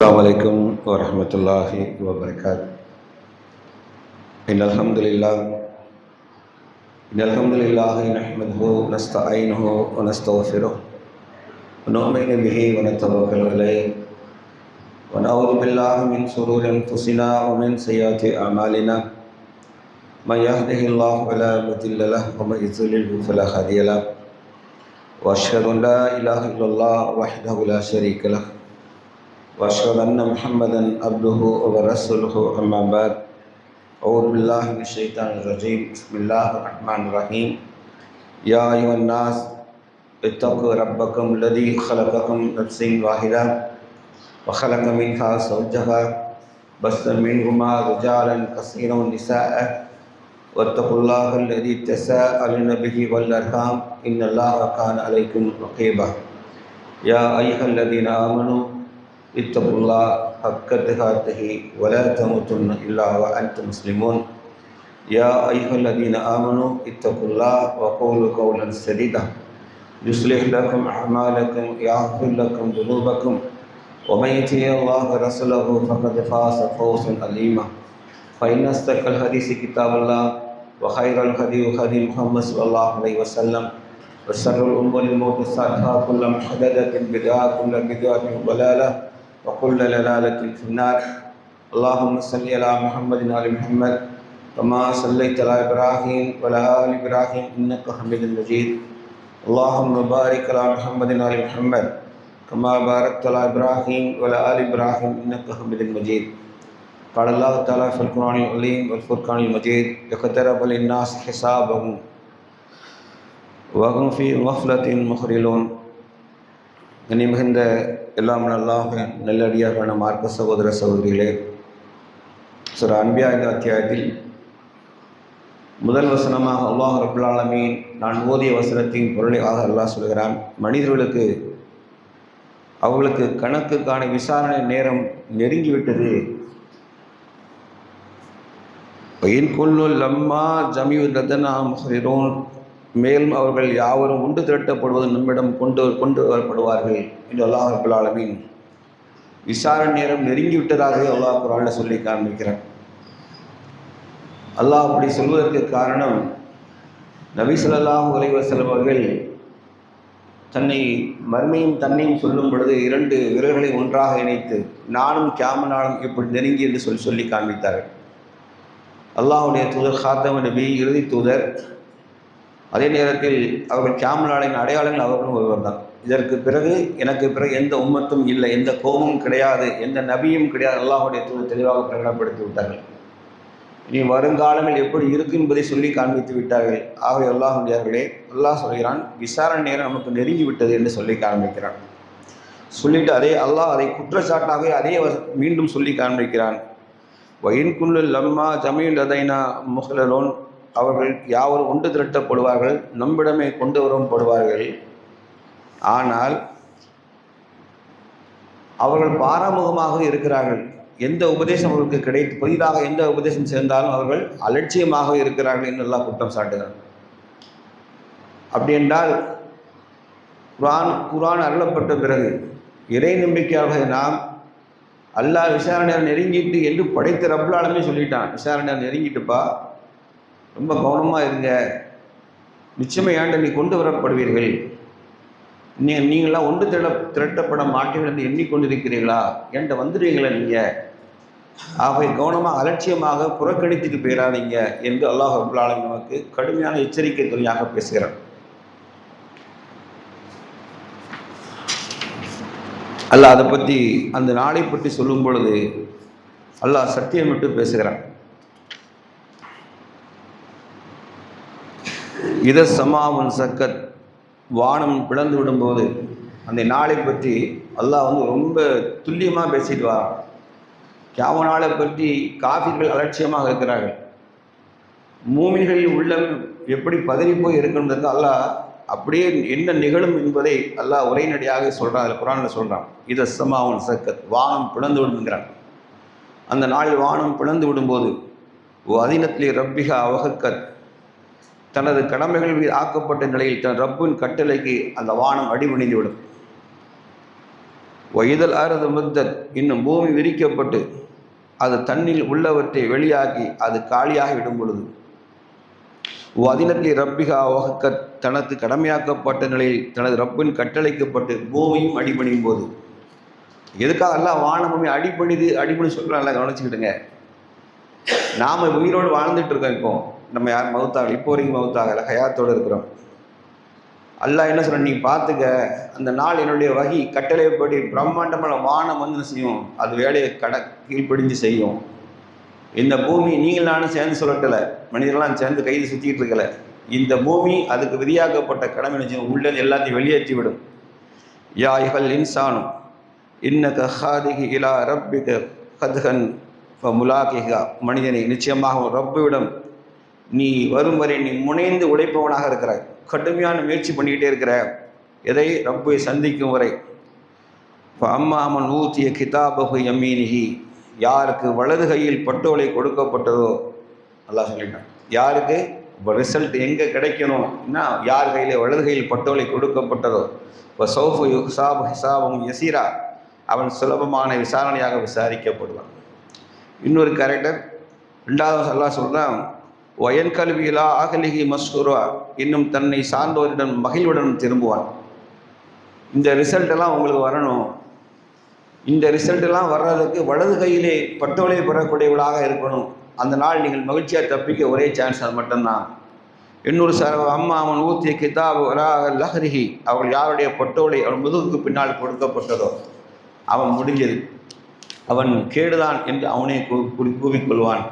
अस्सलामुअलैकुम वरहमतुल्लाहि वबरकातुह। इन्नल्हम्दुलिल्लाहि नहमदुहु नस्तईनुहु व नस्तगफिरुह व नु'मिनु बिही व नतवक्कलु अलैहि व नऊज़ु बिल्लाहि मिन शुरूरि अनफुसिना व मिन सय्यिआति अअमालिना मन यहदिहिल्लाहु फला मुदिल्ल लहु व मन युद्लिल्हु फला हादिय लहु व अशहदु अन ला इलाहा इल्लल्लाह वहदहु ला शरीका लहु वअशहदु अन्न मुहम्मदन अब्दुहु व रसूलुहु अम्मा बाद। औज़ु बिल्लाहि मिनश शैतानिर रजीम। बिस्मिल्लाहिर रहमानिर रहीम। या अय्युहन नास इत्तक़ू रब्बकुम लज़ी खलक़कुम मिन नफ्सिन वाहिदा व खलक़ मिनहा ज़ौजहा बस्स मिनहुमा रिजालन कसीरन व निसाअ वत्तक़ुल्लाह लज़ी तसाअलून बिही वल अरहाम इन्नल्लाह कान अलैकुम रक़ीबा। या अय्युहल्लज़ीना आमनू इत्तक़ुल्लाह हक़्क़ तुक़ातिही व ला तमूतुन्ना इल्ला व अंतुम मुस्लिमून। या अय्युहल्लज़ीना आमनू इत्तक़ुल्लाह व क़ूलू क़ौलन सदीदा युस्लिह लकुम अअमालकुम व यग़फ़िर लकुम ज़ुनूबकुम व मन युतिइल्लाह व रसूलहु फ़क़द फ़ाज़ फ़ौज़न अज़ीमा। फ़इन्न अस्दक़ल हदीस किताबुल्लाह व खैरुल हदी हदी मुहम्मद सल्लल्लाहु अलैहि वसल्लम व शर्रुल उमूरि मुहदसातुहा कुल्लु मुहदथतिन बिदअह कुल्लु बिदअतिन ज़लालह व कुल्लु ज़लालतिन फ़िन्नार। अल्लाहुम्मा सल्लि अला मुहम्मदिन व आलि मुहम्मद कमा सल्लैता अला इब्राहीम व अला आलि इब्राहीम इन्नका हमीदुम मजीद। अल्लाहुम्मा बारिक अला मुहम्मदिन व आलि मुहम्मद कमा बारकता अला इब्राहीम व अला आलि इब्राहीम इन्नका हमीदुम मजीद। क़ाल अल्लाहु तआला फ़िल क़ुरआनिल अज़ीम वल फ़ुरक़ानिल मजीद इक़्तरब लिन्नास हिसाबहुम व हुम फ़ी गफ़लतिन मुअरिदून। கண்ணியமிகுந்த எல்லாம் அல்லாஹ்வின் நல்லடியாரான மார்க்க சகோதர சகோதரிகளே, சூரா அன்பியா என்ற அத்தியாயத்தில் முதல் வசனமாக அல்லாஹ் ரப்புல் ஆலமீன் நான் ஓதிய வசனத்தின் பொருளாக அல்லாஹ் சொல்கிறான், மனிதர்களுக்கு அவர்களுக்கு கணக்குக்கான விசாரணை நேரம் நெருங்கிவிட்டது. இன் குல்லு லம்மா ஜமீஉ லதனா முஹ்ரிரூன், மேலும் அவர்கள் யாவரும் ஒன்று திரட்டப்படுவது நம்மிடம் கொண்டு வரப்படுவார்கள் என்று அல்லாஹ் ரப்புல் ஆலமீன் விசாரணை நேரம் நெருங்கிவிட்டதாக அல்லாஹ் குர்ஆனில் சொல்லி காண்பிக்கிறான். அல்லாஹ் அப்படி சொல்வதற்கு காரணம், நபி ஸல்லல்லாஹு அலைஹி வஸல்லம் அவர்கள் தன்னை மர்மையும் தன்னையும் சொல்லும் பொழுது இரண்டு விரல்களை ஒன்றாக இணைத்து நானும் கியாமத் நாளும் இப்படி நெருங்கி என்று சொல்லி காண்பித்தார்கள். அல்லாஹ்வுடைய தூதர் காத்தமுன் நபி, இறுதி தூதர். அதே நேரத்தில் அவர்கள் கியாமத் நாளின் அடையாளங்கள் அவர்களும் ஒருவர் தான். இதற்கு பிறகு எனக்கு பிறகு எந்த உம்மத்தும் இல்லை, எந்த கோமும் கிடையாது, எந்த நபியும் கிடையாது. அல்லாஹ்வுடைய தூதர் தெளிவாக பிரகடனப்படுத்தி விட்டார்கள். இனி வருங்காலங்கள் எப்படி இருக்கும் என்பதை சொல்லி காண்பித்து விட்டார்கள். ஆகவே அல்லாஹ்வுடையவர்களே, அல்லாஹ் சொல்கிறான், விசாரணை நேரம் நமக்கு நெருங்கி விட்டது என்று சொல்லி காண்பிக்கிறான். சொல்லிட்டு அல்லாஹ் அதை குற்றச்சாட்டாக அதே மீண்டும் சொல்லி காண்பிக்கிறான். வயின் குல்லு லம்மா ஜமீல் லதைனா முஹ்லலூன், அவர்கள் யாவரும் ஒன்று திரட்டப்படுவார்கள், நம்மிடமே கொண்டு வரப்படுவார்கள். ஆனால் அவர்கள் பாராமுகமாக இருக்கிறார்கள். எந்த உபதேசம் அவர்களுக்கு கிடைத்து புதிதாக எந்த உபதேசம் சேர்ந்தாலும் அவர்கள் அலட்சியமாக இருக்கிறார்கள் என்று அல்லாஹ் குற்றம் சாட்டுகிறார். அப்படி என்றால் குர்ஆன் அருளப்பட்ட பிறகு இறை நம்பிக்கையாளர்கள் நாம் அல்லாஹ் விசாரணை நெருங்கிட்டு என்று படைத்த ரப்புல் ஆலமீன் சொல்லிட்டான், விசாரணை நெருங்கிட்டுப்பா, ரொம்ப கவனமாக இருங்க, நிச்சயமையாண்டு நீ கொண்டு வரப்படுவீர்கள், நீங்களாம் ஒன்று திரட்டப்பட மாட்டீர்கள் என்று எண்ணிக்கொண்டிருக்கிறீர்களா, என்கிட்ட வந்துடுவீங்களா நீங்கள், ஆகவே கவனமாக அலட்சியமாக புறக்கணித்துட்டு போயிடாதீங்க என்று அல்லாஹ் ரப்புல் ஆலமீன் நமக்கு கடுமையான எச்சரிக்கை துணியாக பேசுகிறார். அல்லாஹ் அதை பற்றி அந்த நாளை பற்றி சொல்லும் பொழுது அல்லாஹ் சத்தியமிட்டு பேசுகிறான். இத சமாவுன் சக்கத், வானம் பிளந்து விடும்போது அந்த நாளை பற்றி அல்லாஹ் ரொம்ப துல்லியமாக பேசிட்டு வரான். கியாமத் நாளை பற்றி காஃபிர்கள் அலட்சியமாக இருக்கிறார்கள். மூமின்களின் உள்ளம் எப்படி பதறி போய் இருக்கணுன்றது அல்லாஹ் அப்படியே என்ன நிகழும் என்பதை அல்லாஹ் உரைநடையாக சொல்கிறான். அதில் குர்ஆனில் சொல்கிறான், இத சமாவுன் சக்கத், வானம் பிளந்து விடுங்கிறான். அந்த நாளில் வானம் பிளந்து விடும்போது அதினத்திலே ரப்பிகா அவஹக்கத், தனது கடமைகள் மீது ஆக்கப்பட்ட நிலையில் தன் ரப்பின் கட்டளைக்கு அந்த வானம் அடிபணிந்துவிடும். வயதல் அறுது முத்தத், இன்னும் பூமி விரிக்கப்பட்டு அது தண்ணில் உள்ளவற்றை வெளியாகி அது காலியாக விடும் பொழுது, அதினத்தில் ரப்பிகா வகக்கத், தனது கடமையாக்கப்பட்ட நிலையில் தனது ரப்பின் கட்டளைக்கப்பட்டு பூமியும் அடிபணியும் போது. எதுக்காக எல்லாம் வானபூமி அடிபணி சொல்கிறாங்க, நல்லா கவனிச்சுக்கிட்டுங்க. நாம் உயிரோடு வாழ்ந்துட்டு இருக்கோம். இப்போ நம்ம யாரும் மவுத்தாகலை, இப்போ வரைக்கும் மவுத்தாகலை, ஹயாத்தோடு இருக்கிறோம். அல்லாஹ் என்ன சொல்ற, நீ பார்த்துக்க, அந்த நாள் என்னுடைய வகி கட்டளைப்படி பிரம்மாண்டமான வானம் வந்து செய்யும், அது வேலையை கீழ்ப்படிஞ்சு செய்யும். இந்த பூமி நீங்கள் நானும் சேர்ந்து சொல்லட்டலை, மனிதர்களாம் சேர்ந்து கைது சுற்றிட்டு இருக்கலை. இந்த பூமி அதுக்கு விதியாக்கப்பட்ட கடமை செய்யும், உள்ளது எல்லாத்தையும் வெளியேற்றி விடும். யா இகல் இன்சானும் இன்னக ஹாதிகி இலா ரப்பிக கத்ஹன் முலாகிகா, மனிதனை நிச்சயமாக ரப்பிவிடம் நீ வரும் வரை நீ முனைந்து உழைப்பவனாக இருக்கிறாய், கடுமையான முயற்சி பண்ணிக்கிட்டே இருக்கிற, எதை ரப்பை சந்திக்கும் வரை. இப்போ அம்மாமன் ஊத்திய கிதாபகு யமீனிஹி, யாருக்கு வலது கையில் பட்டோலை கொடுக்கப்பட்டதோ, அல்லாஹ் சொல்லிட்டான். யாருக்கு இப்போ ரிசல்ட் எங்கே கிடைக்கணும்னா, யார் கையில் வலது கையில் பட்டோலை கொடுக்கப்பட்டதோ, இப்போ சௌஃபு யுஹ்சாபு ஹிசாபும் யசீரா, அவன் சுலபமான விசாரணையாக விசாரிக்கப்படுவான். இன்னொரு கேரக்டர், ரெண்டாவது அல்லாஹ் சொல்கிறான், வயன் கல்வியிலா அகலிகி மஸ்ரூரா, இன்னும் தன்னை சார்ந்தோரிடம் மகிழ்வுடன் திரும்புவான். இந்த ரிசல்ட்டெல்லாம் உங்களுக்கு வரணும். இந்த ரிசல்ட்டெல்லாம் வர்றதுக்கு வலது கையிலே பட்டோலை பெறக்கூடியவளாக இருக்கணும். அந்த நாள் நீங்கள் மகிழ்ச்சியாக தப்பிக்க ஒரே சான்ஸ் அது மட்டும்தான். இன்னொரு அம்மா அவன் ஊத்திய கிதாப் லஹரிஹி, அவள் யாருடைய பட்டோலை அவன் முதுகுக்கு பின்னால் கொடுக்கப்பட்டதோ அவன் முடிஞ்சது, அவன் கேடுதான் என்று அவனே கூவிக்கொள்வான்.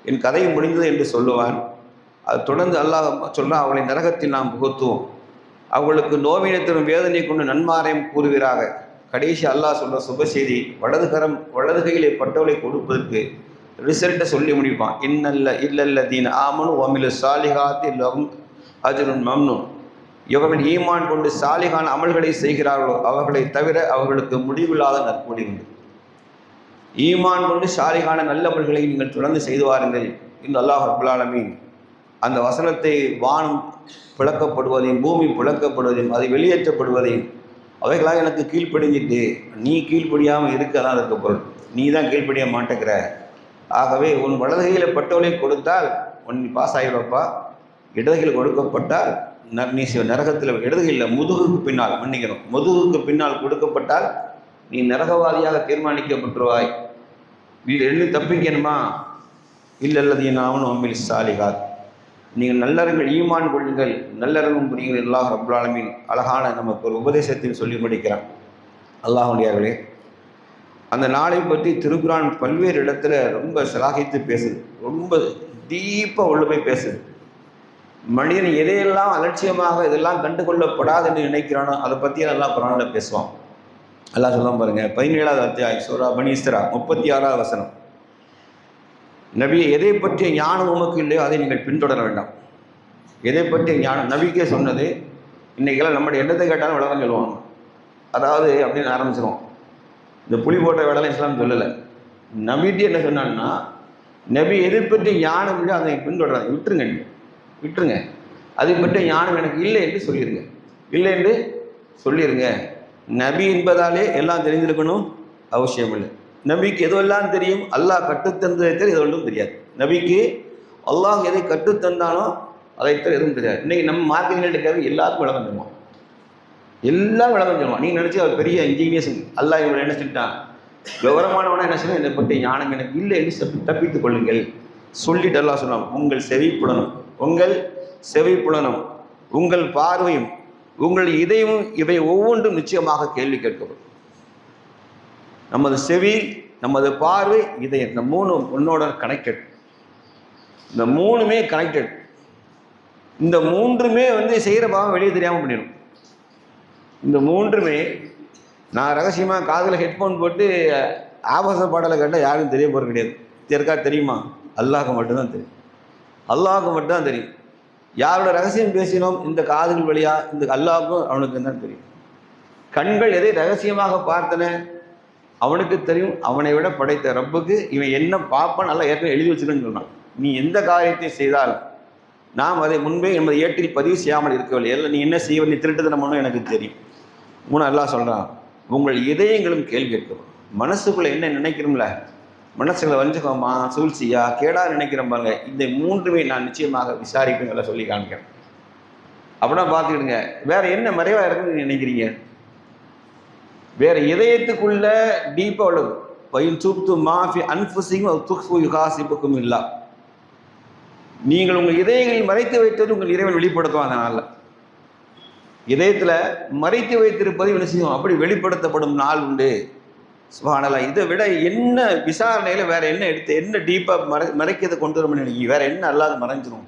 என் கதை முடிந்தது என்று சொல்லுவான். அது தொடர்ந்து அல்லாஹ் சொல்கிறான், அவளை நரகத்தில் நாம் புகுத்துவோம், அவர்களுக்கு நோவினை தரும் வேதனை கொண்டு நன்மாரையும் கூறுவீராக. கடைசி அல்லாஹ் சொல்கிற சுப செய்தி, வலது கையிலே பட்டோலை கொடுப்பதற்கு ரிசல்ட்டை சொல்லி முடிப்பான். இல்லல்லதீன ஆமனு வமிலு சாலிஹாத்தி லஹும் அஜ்ருன் மம்னூன், இவர்கள் ஈமான் கொண்டு சாலிகான அமல்களை செய்கிறார்களோ அவர்களை தவிர அவர்களுக்கு முடிவில்லாத நற்கூலி உண்டு. ஈமான் கொண்டு சாலிகான நல்ல அமல்களை நீங்கள் தொடர்ந்து செய்து வாருங்கள் என்று அல்லாஹ் ரப்பல் ஆலமீன் அந்த வசனத்தை வானம் பிளக்கப்படுவதையும் பூமி பிளக்கப்படுவதையும் அது வெளியேற்றப்படுவதையும் அவைகளாக எனக்கு கீழ்ப்படிஞ்சிட்டு நீ கீழ்ப்படியாமல் இருக்கதான் இருக்க பொருள், நீ தான் கீழ்ப்படிய மாட்டேங்கிற. ஆகவே உன் வலது கையில் பட்டோலை கொடுத்தால் உன் நீ பாஸ் ஆகிடுவப்பா, இடதுகையில் கொடுக்கப்பட்டால் நீ நரகத்தில், இடதுகையில் முதுகுக்கு பின்னால் மன்னிக்கணும், முதுகுக்கு பின்னால் கொடுக்கப்பட்டால் நீ நரகவாதியாக தீர்மானிக்கப்பட்டுருவாய். ரெண்டு தப்பிக்கணுமா, இல்லல்லதீன ஆமனு வமிலு சாலிஹாத், நீங்கள் நல்லறங்கள் ஈமான் கொள்ளுங்கள், நல்லறங்கும் புரியுங்கள். அல்லாஹ் ரப்பல் ஆலமீன் அழகான நமக்கு ஒரு உபதேசத்தில் சொல்லி முடிக்கிறான். அல்லாஹ்வுடையார்களே, அந்த நாளை பற்றி திருக்குரான் பல்வேறு இடத்துல ரொம்ப சிலாகித்து பேசுது, ரொம்ப டீப்பாக உள்ள போய் பேசுது. மனிதன் எதையெல்லாம் அலட்சியமாக இதெல்லாம் கண்டுகொள்ளப்படாது என்று நினைக்கிறானோ அதை பற்றி நல்லா குரானில் பேசுவான். அல்லாஹ் சொல்ல பாருங்க, 17வது அத்தியாயம் சூரா பனி இஸ்ரா 36வது வசனம். நபியை எதை பற்றிய ஞானம் உமக்கு இல்லையோ அதை நீங்கள் பின்தொடர வேண்டாம். எதை பற்றிய ஞானம் நபிக்கே சொன்னது. இன்றைக்கெல்லாம் நம்முடைய எண்ணத்தை கேட்டாலும் விளக்கம் சொல்லுவாங்க. அதாவது அப்படின்னு ஆரம்பிச்சிருவோம், இந்த புலி போட்ட வேலைலாம் இஸ்லாம் சொல்லலை. நபிட்டு என்ன சொன்னான்னா, நபி எதை பற்றி ஞானம் இல்லையோ அதை பின்தொடராங்க, விட்டுருங்க. அதை பற்றிய ஞானம் எனக்கு இல்லை என்று சொல்லிடுங்க, இல்லை என்று சொல்லிடுங்க. நபி என்பதாலே எல்லாம் தெரிஞ்சிருக்கணும் அவசியம் இல்லை. நபிக்கு எதுவெல்லாம் தெரியும், அல்லாஹ் கற்றுத்தந்ததை தவிர எது ஒன்றும் தெரியாது. நபிக்கு அல்லாஹ் எதை கற்றுத்தந்தானோ அதை தவிர எதுவும் தெரியாது. இன்றைக்கி நம்ம மார்க்கெட்டில் எல்லாருக்கும் விளக்கம் சொல்லுவோம், எல்லாம் விளக்கம் சொல்லுவான். நீங்கள் நினச்சி அவர் பெரிய இன்ஜினியர்ஸ், அல்லாஹ் இவங்களை என்ன செஞ்சுட்டான், விவரமானவனா என்ன செய்யணும், இதை பற்றி ஞானம் எனக்கு இல்லை என்று தப்பித்துக் கொள்ளுங்கள் சொல்லிட்டு அல்லாஹ் சொன்னான், உங்கள் செவிப்புலனும் உங்கள் பார்வையும் உங்கள் இதயமும் இவை ஒவ்வொன்றும் நிச்சயமாக கேள்வி கேட்கப்படும். நமது செவி, நமது பார்வை, இதயம், இந்த மூணு ஒன்னோட கனெக்டட். இந்த மூணுமே கனெக்டட். இந்த மூன்றுமே செய்கிற பாவம் வெளியே தெரியாமல் பண்ணிடும். இந்த மூன்றுமே நான் ரகசியமாக காதில் ஹெட்ஃபோன் போட்டு ஆபாச பாடலை கேட்டால் யாரும் தெரிய போகிறது கிடையாது. யாருக்கா தெரியுமா? அல்லாஹ்க்கு மட்டும்தான் தெரியும். யாரோட ரகசியம் பேசினோம் இந்த காதுகள் வழியா, இந்த அல்லாஹ்க்கும் அவனுக்கு தான் தெரியும். கண்கள் எதை ரகசியமாக பார்த்தன அவனுக்கு தெரியும். அவனை விட படைத்த ரப்புக்கு இவன் என்ன பார்ப்பான் நல்லா ஏற்கனவே எழுதி வச்சுக்கன்னு சொன்னான். நீ எந்த காரியத்தை செய்தாலும் நாம் அதை முன்பே என்பது ஏட்டில் பதிவு செய்யாமல் இருக்கவில்லை. எல்லாம் நீ என்ன செய்வ, நீ திருட்டுத்தனம் பண்ணணும் எனக்கு தெரியும். அல்லாஹ் சொல்கிறான், உங்கள் இதயங்களும் கேள்வி கேட்கும். மனசுக்குள்ளே என்ன நினைக்கிறோம்ல, மனசுல வஞ்சுக்கோமா, சூழ்ச்சியா, கேடா நினைக்கிறோம் பாருங்க, இந்த மூன்றுமே நான் நிச்சயமாக விசாரிப்பேன் சொல்லி காமிக்கிறேன். அப்படின்னா பார்த்துக்கிடுங்க, வேற என்ன மறைவாக இருக்குன்னு நினைக்கிறீங்க? வேற இதயத்துக்குள்ள டீப்பாக உள்ளது. பயில் சூப்து மாஃபி அன்புசிங்கும் துக்ஃபு யுகாசிப்புக்கும் இல்லா. நீங்கள் உங்கள் இதயங்களில் மறைத்து வைத்தது உங்கள் இறைவன் வெளிப்படுத்துவான். அதனால இதயத்தில் மறைத்து வைத்திருப்பது என்ன செய்யும், அப்படி வெளிப்படுத்தப்படும் நாள் உண்டு. சுப்ஹானல்லாஹ். இதை விட என்ன விசாரணையில் வேற என்ன எடுத்து என்ன டீப்பாக மறைக்கிறதை கொண்டு வர நினைக்கிறீங்க? வேற என்ன அல்லாது மறைஞ்சிரும்?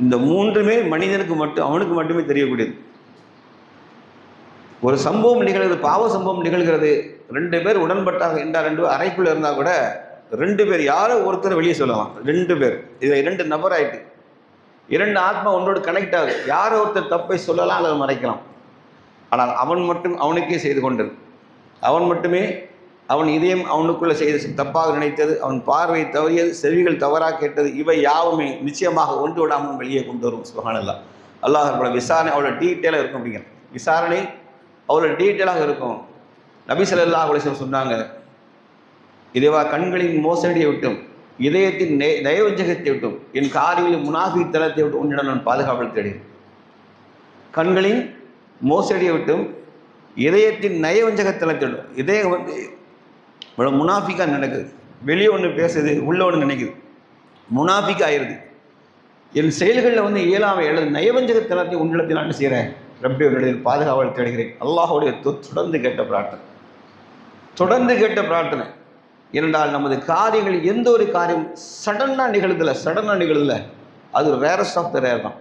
இந்த மூன்றுமே மனிதனுக்கு மட்டும், அவனுக்கு மட்டுமே தெரியக்கூடியது. ஒரு சம்பவம் நிகழ்கிறது, பாவ சம்பவம் நிகழ்கிறது, 2 பேர் உடன்பட்டாங்க என்றால் 2 பேர் அறைக்குள்ள இருந்தால் கூட 2 பேர் யாரோ ஒருத்தர் வெளியே சொல்லலாம். 2 பேர், இதில் 2 நபர் ஆயிட்டு, 2 ஆத்மா ஒன்றோடு கனெக்ட் ஆகுது. யாரோ ஒருத்தர் தப்பை சொல்லலாம், அதை மறைக்கலாம். ஆனால் அவன் மட்டும் அவனுக்கே செய்து கொண்டது. அவன் மட்டுமே, அவன் இதயம் அவனுக்குள்ள செய்த தப்பாக நினைத்தது, அவன் பார்வை தவறியது, செவிகள் தவறாக கேட்டது, இவை யாவுமே நிச்சயமாக ஒன்று விடாமல் வெளியே கொண்டு வரும். சுப்ஹானல்லாஹ். அல்லாஹ் விசாரணை அவ்வளோ டீட்டெயிலாக இருக்கும். அப்படிங்கிற விசாரணை அவ்வளோ டீட்டெயிலாக இருக்கும். நபி ஸல்லல்லாஹு அலைஹி வஸல்லம் சொன்னாங்க, இதுவா கண்களின் மோசடியை விட்டும், இதயத்தின் நயவஞ்சகத்தை விட்டும், என் காரில் முனாஃபிக் தலத்தை விட்டு உன்னிடம் நான் பாதுகாவல் தேடினேன். கண்களின் மோசடியை விட்டும், இதயத்தின் நயவஞ்சகத்தலத்தை விட்டும். இதயம் வந்து இவ்வளோ முனாஃபிக்காக நடக்குது, வெளியே ஒன்று பேசுது, உள்ள ஒன்று நினைக்குது, முனாஃபிக் ஆயிடுது. என் செயல்களில் வந்து இயலாமை எழுது நயவஞ்சகத்தனத்தை உன்னிடத்தில் நான் செய்கிறேன், ரப்பி உன்னுடைய பாதுகாவல் தேடுகிறேன். அல்லாஹுடைய தொடர்ந்து கேட்ட பிரார்த்தனை, தொடர்ந்து கேட்ட பிரார்த்தனை. ஏனென்றால் நமது காரியங்கள் எந்த ஒரு காரியம் சடனாக நிகழுதில்ல, அது ரேரஸ்ட் ஆஃப் த ரேர் தான்.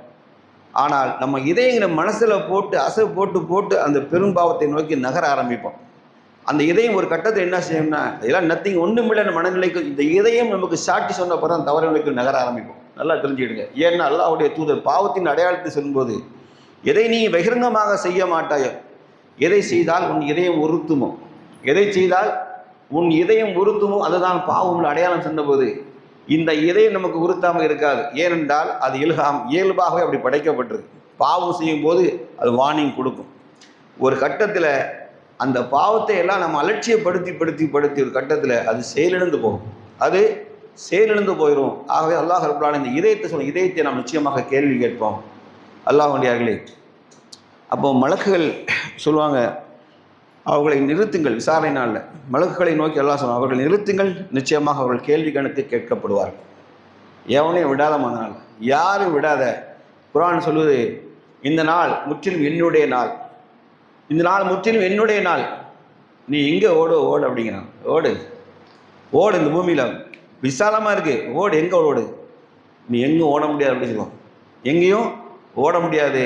ஆனால் நம்ம இதயங்கிற மனசில் போட்டு அசை போட்டு அந்த பெரும்பாவத்தை நோக்கி நகர ஆரம்பிப்போம். அந்த இதயம் ஒரு கட்டத்தை என்ன செய்யும்னா, இதெல்லாம் நத்திங் ஒன்றுமில்லைன்னு மனநிலைக்கு இந்த இதயம் நமக்கு சாட்டி சொன்னப்போ தான் தவறு நிலைக்கு நகர ஆரம்பிப்போம். நல்லா தெரிஞ்சுக்கிடுங்க. ஏன்னா அல்லாஹ்வுடைய தூதர் பாவத்தின் அடையாளத்தை சொல்லும்போது, எதை நீ பகிரங்கமாக செய்ய மாட்டாயோ, எதை செய்தால் உன் இதயம் உறுத்துமோ, எதை செய்தால் உன் இதயம் உறுத்துமோ அதுதான் பாவம் அடையாளம் சொன்னபோது, இந்த இதயம் நமக்கு உறுத்தாமல் இருக்காது. ஏனென்றால் அது இயல்பாகவே அப்படி படைக்கப்பட்டிருக்கு. பாவம் செய்யும் போது அது வார்னிங் கொடுக்கும். ஒரு கட்டத்தில் அந்த பாவத்தை எல்லாம் நம்ம அலட்சியப்படுத்தி ஒரு கட்டத்தில் அது செயலிழந்து போகும், அது செயலிழந்து போயிடும். ஆகவே அல்லாஹ் ரப்பல் ஆலமீன் இந்த இதயத்தை நாம் நிச்சயமாக கேள்வி கேட்போம். அல்லாஹ்வுடையார்களே, அப்போ மலக்குகள் சொல்லுவாங்க, அவர்களை நிறுத்துங்கள். விசாரணை நாளில் மலக்குகளை நோக்கி அல்லாஹ் சொல்லுவாங்க, அவர்களை நிறுத்துங்கள், நிச்சயமாக அவர்கள் கேள்வி கணக்கு கேட்கப்படுவார்கள். எவனையும் விடாத மனால், யாரும் விடாத. குர்ஆன் சொல்லுது, இந்த நாள் முற்றிலும் என்னுடைய நாள், இந்த நாள் முற்றிலும் என்னுடைய நாள். நீ எங்கே ஓடு அப்படிங்கிறான். ஓடு இந்த பூமியில் விசாலமாக இருக்குது, ஓடு. எங்கே ஓடு? நீ எங்கும் ஓட முடியாது அப்படின்னு சொல்லுவோம். எங்கேயும் ஓட முடியாது.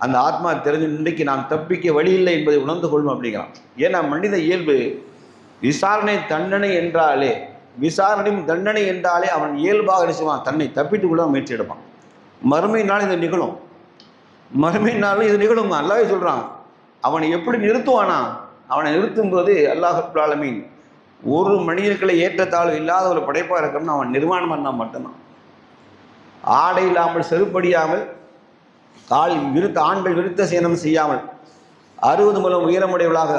அந்த ஆத்மா தெரிஞ்சு இன்றைக்கு நாம் தப்பிக்க வழி இல்லை என்பதை உணர்ந்து கொள்ளும் அப்படிங்கிறான். ஏன்னா மனித இயல்பு விசாரணையும் தண்டனை என்றாலே அவன் இயல்பாக நினைச்சுவான், தன்னை தப்பிட்டு கொள்ள முயற்சி எடுப்பான். மறுமை நாள் இது நிகழும், மறுமை நாளும் இது நிகழும். அல்லாஹ் சொல்கிறான், அவனை எப்படி நிறுத்துவானா? அவனை நிறுத்தும் போது அல்லாஹ் ரப்பல் ஆலமீன் ஒரு மனிதர்களை ஏற்றத்தாழ்வு இல்லாத ஒரு படைப்பாக இருக்கணும்னு அவன் நிர்மாணம் பண்ணால் மட்டும்தான். ஆடை இல்லாமல், செருப்படியாமல், ஆண்கள் விருத்த சேனம் செய்யாமல் 60 முழம் உயரமுடையவர்களாக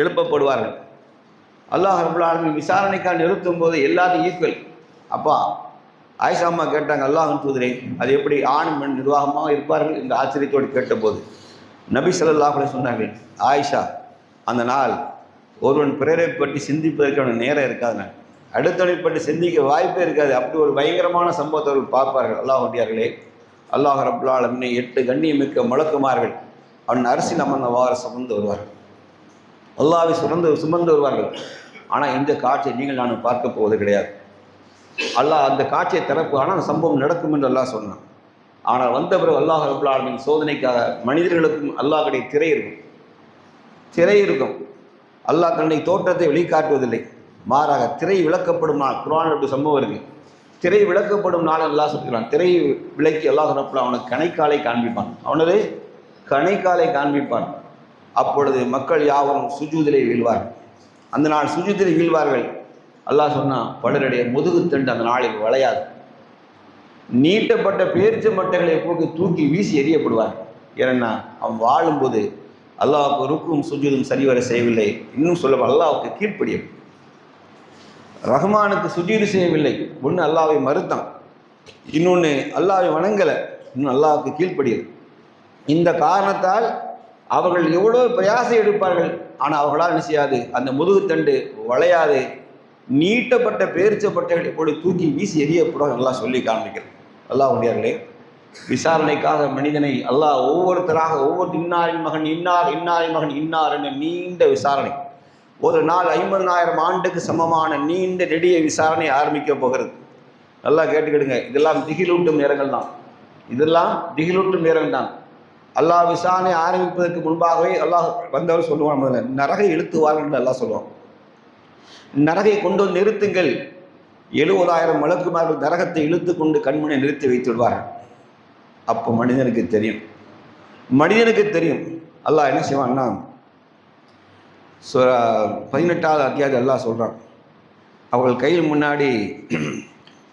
எழுப்பப்படுவார்கள். அல்லாஹ் ரப்பல் ஆலமீன் விசாரணைக்காக நிறுத்தும் போது எல்லாத்தையும் ஈக்குவல். அப்பா ஆயிஷா அம்மா கேட்டாங்க, அல்லாஹ்வின் தூதரே, அது எப்படி ஆண் பெண் நிர்வாகமாக இருப்பார்கள் என்று ஆச்சரியத்தோடு கேட்டபோது நபி ஸல்லல்லாஹு அலைஹி சொன்னார்கள், ஆயிஷா, அந்த நாள் ஒருவன் பிறரை பற்றி சிந்திப்பதற்கு அவனுக்கு நேரம் இருக்காது, அடுத்தவனை பற்றி சிந்திக்க வாய்ப்பே இருக்காது. அப்படி ஒரு பயங்கரமான சம்பவத்தை அவர்கள் பார்ப்பார்கள். அல்லாஹ்வுடையார்களே, அல்லாஹ் ரப்பல் ஆலமீன் 8 கண்ணியமிக்க மலக்குமார்கள் அவன் அரசின் அமர்ந்தவாறு சுமந்து வருவார்கள், அல்லாஹ்வை சுமந்து வருவார்கள். ஆனால் இந்த காட்சியை நீங்கள் நான் பார்க்க போவது கிடையாது. அல்லாஹ் அந்த காட்சியை திறப்பு, ஆனால் அந்த சம்பவம் நடக்கும் என்று அல்லாஹ் சொன்னான். ஆனால் வந்த பிறகு அல்லாஹ் ரப்பல் ஆலமீன் சோதனைக்காக மனிதர்களுக்கும் அல்லாஹ் கிடையாது திரை இருக்கும். அல்லாஹ் தன்னை தோற்றத்தை வெளிக்காட்டுவதில்லை, மாறாக திரை விளக்கப்படும் நாள். குர்ஆனில் அப்படி சம்பவம் இருக்கு. திரை விளக்கப்படும் நாள் அல்லாஹ் சொல்கிறான். திரை விளக்கி அல்லாஹ் ரப்பல் அவனுக்கு கணைக்காலை காண்பிப்பான். அப்பொழுது மக்கள் யாவரும் சுஜூதிலே வீழ்வார்கள். அந்த நாள் சுஜூதிலே வீழ்வார்கள். அல்லாஹ் சொன்னான், பலருடைய முதுகுத்தண்டு அந்த நாளில் வளையாது. நீட்டப்பட்ட பேரிச்ச மட்டைகளை போக்கு தூக்கி வீசி எறியப்படுவார். ஏன்னா அவன் வாழும்போது அல்லாஹ்வுக்கு ருக்கும் சுஜூதும் சரிவர செய்யவில்லை. இன்னும் சொல்ல அல்லாஹ்வுக்கு கீழ்ப்படியவில்லை. ரஹ்மானுக்கு சுஜூது செய்யவில்லை. ஒன்று அல்லாஹ்வை மறுத்தான், இன்னொன்று அல்லாஹ்வை வணங்கலை, இன்னும் அல்லாஹ்வுக்கு கீழ்ப்படியலை. இந்த காரணத்தால் அவர்கள் எவ்வளோ பிரயாசம் எடுப்பார்கள், ஆனால் அவர்களால் என்ன செய்யாது, அந்த முதுகுத்தண்டு வளையாது நீட்டப்பட்ட பேரிச்சப்பட்டை போட்டு தூக்கி வீசி எரியப்படும் நல்லா சொல்லி காண்பிக்கிறது. அல்லாஹ் உடையார்களே, விசாரணைக்காக மனிதனை அல்லாஹ் ஒவ்வொருத்தராக ஒவ்வொரு இன்னாரின் மகன் இன்னார், இன்னாரின் மகன் இன்னார் என்ற நீண்ட விசாரணை, ஒரு நாள் 50,000 ஆண்டுக்கு சமமான நீண்ட நெடிய விசாரணை ஆரம்பிக்க போகிறது. நல்லா கேட்டுக்கிடுங்க. இதெல்லாம் திகிலூட்டும் நேரங்கள் தான். இதெல்லாம் திகிலூட்டும் நேரங்கள் தான். அல்லாஹ் விசாரணை ஆரம்பிப்பதற்கு முன்பாகவே அல்லாஹ் வந்தவர் சொல்லுவான், முதல்ல நரகை இழுத்துவார்கள் என்று அல்லாஹ் சொல்லுவான். நரகை கொண்டு வந்து நிறுத்துங்கள். 70,000 மலக்குமார்கள் நரகத்தை இழுத்து கொண்டு கண்முனை நிறுத்தி வைத்து விடுவார்கள். அப்போ மனிதனுக்கு தெரியும் அல்லாஹ் என்ன செய்வான்னா, 18வது அத்தியாயத்தில் அல்லாஹ் சொல்கிறான், அவர்கள் கையில் முன்னாடி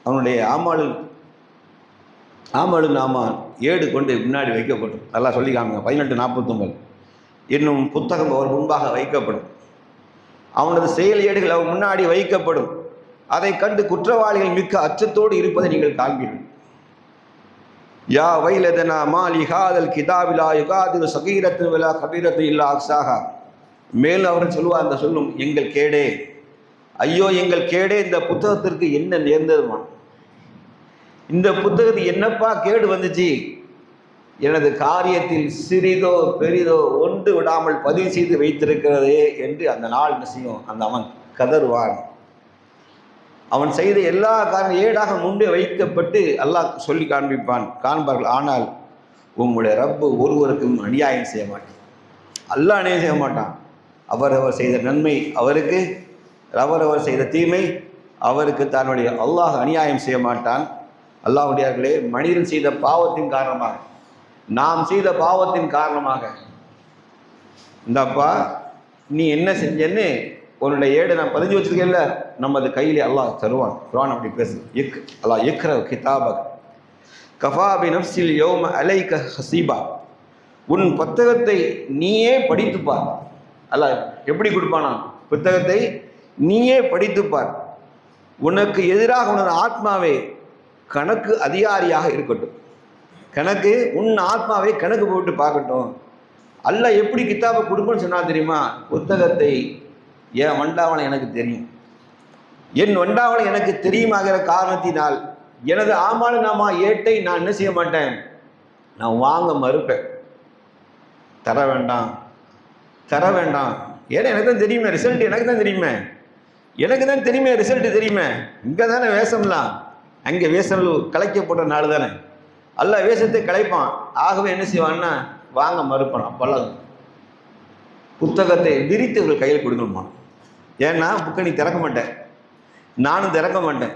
அவனுடைய ஆமாலு நாமான் ஏடு கொண்டு முன்னாடி வைக்கப்படும். நல்லா சொல்லி காமிங்க. 18:49 இன்னும் புத்தகம் அவர் முன்பாக வைக்கப்படும். அவனது செயல் ஏடுகள் அவர் முன்னாடி வைக்கப்படும். அதை கண்டு குற்றவாளிகள் மிக்க அச்சத்தோடு இருப்பதை நீங்கள் காண்பீர்கள். யா வைலதனா மாலி ஹாதல் கிதாபிலா யுகாதிரு சகீரத்தின் விலா கபீரத்து இல்லா அக்ஸாஹா. மேலும் அவர்கள் சொல்லுவார், அந்த சொல்லும், எங்கள் கேடே, ஐயோ எங்கள் கேடே, இந்த புத்தகத்திற்கு என்ன நேர்ந்ததுமா, இந்த புத்தகத்துக்கு என்னப்பா கேடு வந்துச்சு, எனது காரியத்தில் சிறிதோ பெரிதோ ஒன்று விடாமல் பதிவு செய்து வைத்திருக்கிறதே என்று அந்த நாள் என்ன செய்யும், அந்த அவன் கதறுவான். அவன் செய்த எல்லா காரணம் ஏடாக முன்பே வைக்கப்பட்டு அல்லாஹ் சொல்லி காண்பார்கள். ஆனால் உங்களுடைய ரப்பு ஒருவருக்கும் அநியாயம் செய்ய மாட்டான். அல்லாஹ் அநியாயம் செய்ய மாட்டான். அவரவர் செய்த நன்மை அவருக்கு, அவரவர் செய்த தீமை அவருக்கு. தன்னுடைய அல்லாஹ் அநியாயம் செய்ய மாட்டான். அல்லாஹ்வுடையார்களே, மனிதன் செய்த பாவத்தின் காரணமாக, நாம் செய்த பாவத்தின் காரணமாக, இந்தப்பா நீ என்ன செஞ்சேன்னு உன்னுடைய ஏடு நான் பதிஞ்சு வச்சிருக்கேன்ல, நமது கையிலே அல்லாஹ் தருவான். குர்ஆன் அப்படி பேசு. அல்லாஹ் இக்ர கிதாபக் கஃபா பி நஃப்ஸில் யௌம அலைக ஹஸீபா. உன் புத்தகத்தை நீயே படித்துப்பார். அல்லாஹ் எப்படி கொடுப்பானா, புத்தகத்தை நீயே படித்துப்பார். உனக்கு எதிராக உனது ஆத்மாவே கணக்கு அதிகாரியாக இருக்கட்டும். உன் ஆத்மாவை கணக்கு போட்டு பார்க்கட்டும். அல்லாஹ் எப்படி கிதாபை கொடுப்போன்னு சொன்னா தெரியுமா, புத்தகத்தை என் வண்டாவளம் எனக்கு தெரியும், என் வண்டாவளம் எனக்கு தெரியுமாகிற காரணத்தினால் எனது ஆமாலு நாமா ஏட்டை நான் என்ன செய்ய மாட்டேன், நான் வாங்க மறுப்பேன். தர வேண்டாம். ஏன்னா எனக்கு தான் தெரியுமே ரிசல்ட், எனக்கு தான் தெரியுமே ரிசல்ட் தெரியுமே. இங்கே தானே வேஷம்லாம், அங்கே வேஷம் கலைக்கப்பட்ட நாள் தானே. அல்லாஹ் வேஷத்தை கலைப்பான். ஆகவே என்ன செய்வான்னா வாங்க மறுப்பான். அப்போல்லாம் புத்தகத்தை விரித்து இவர்கள் கையில் கொடுக்கணுமா. ஏன்னா புக்கை நீ திறக்க மாட்டேன், நானும் திறக்க மாட்டேன்.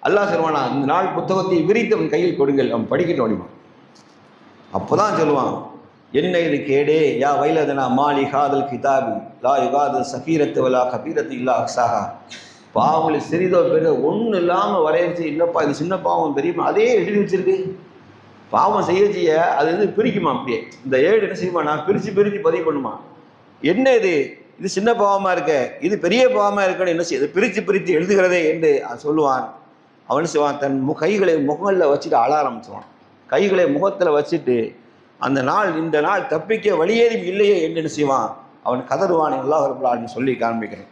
அல்லாஹ் சொல்லுவானா, இந்த நாள் புத்தகத்தை விரித்து அவன் கையில் கொடுங்கள், அவன் படிக்கட்டும் அப்படிமா. அப்போதான் சொல்லுவான், என்ன இது கேடே, யா வைலதனா மாலி ஹாதல் கிதாபி லா யுகாது சகீரத்து வலா கபீரத்து இல்லா அக்ஸாஹா. பாவங்களை சிறிதோ பெரிய ஒன்றும் இல்லாமல் வரையறிச்சு, இல்லைப்பா இது சின்ன பாவம் தெரியுமா, அதே எழுதி வச்சிருக்கு. பாவம் செய்ய அது பிரிக்குமா, அப்படியே இந்த ஏடு என்ன செய்யுமா, நான் பிரித்து பதிவு பண்ணுமா. என்ன இது சின்ன பாவமாக இருக்க, இது பெரிய பாவமாக இருக்குன்னு என்ன செய்யுது, பிரித்து எழுதுகிறதே என்று சொல்லுவான். அவன் செய்வான், தன் கைகளை முகங்களில் வச்சுட்டு அழ ஆரம்பிச்சுவான். கைகளை முகத்தில் வச்சுட்டு இந்த நாள் தப்பிக்க வழியேதும் இல்லையே என்று என்ன செய்வான், அவன் கதறுவான். அல்லாஹ் ரப்பல் ஆலமீன் சொல்லி காண்பிக்கிறேன்.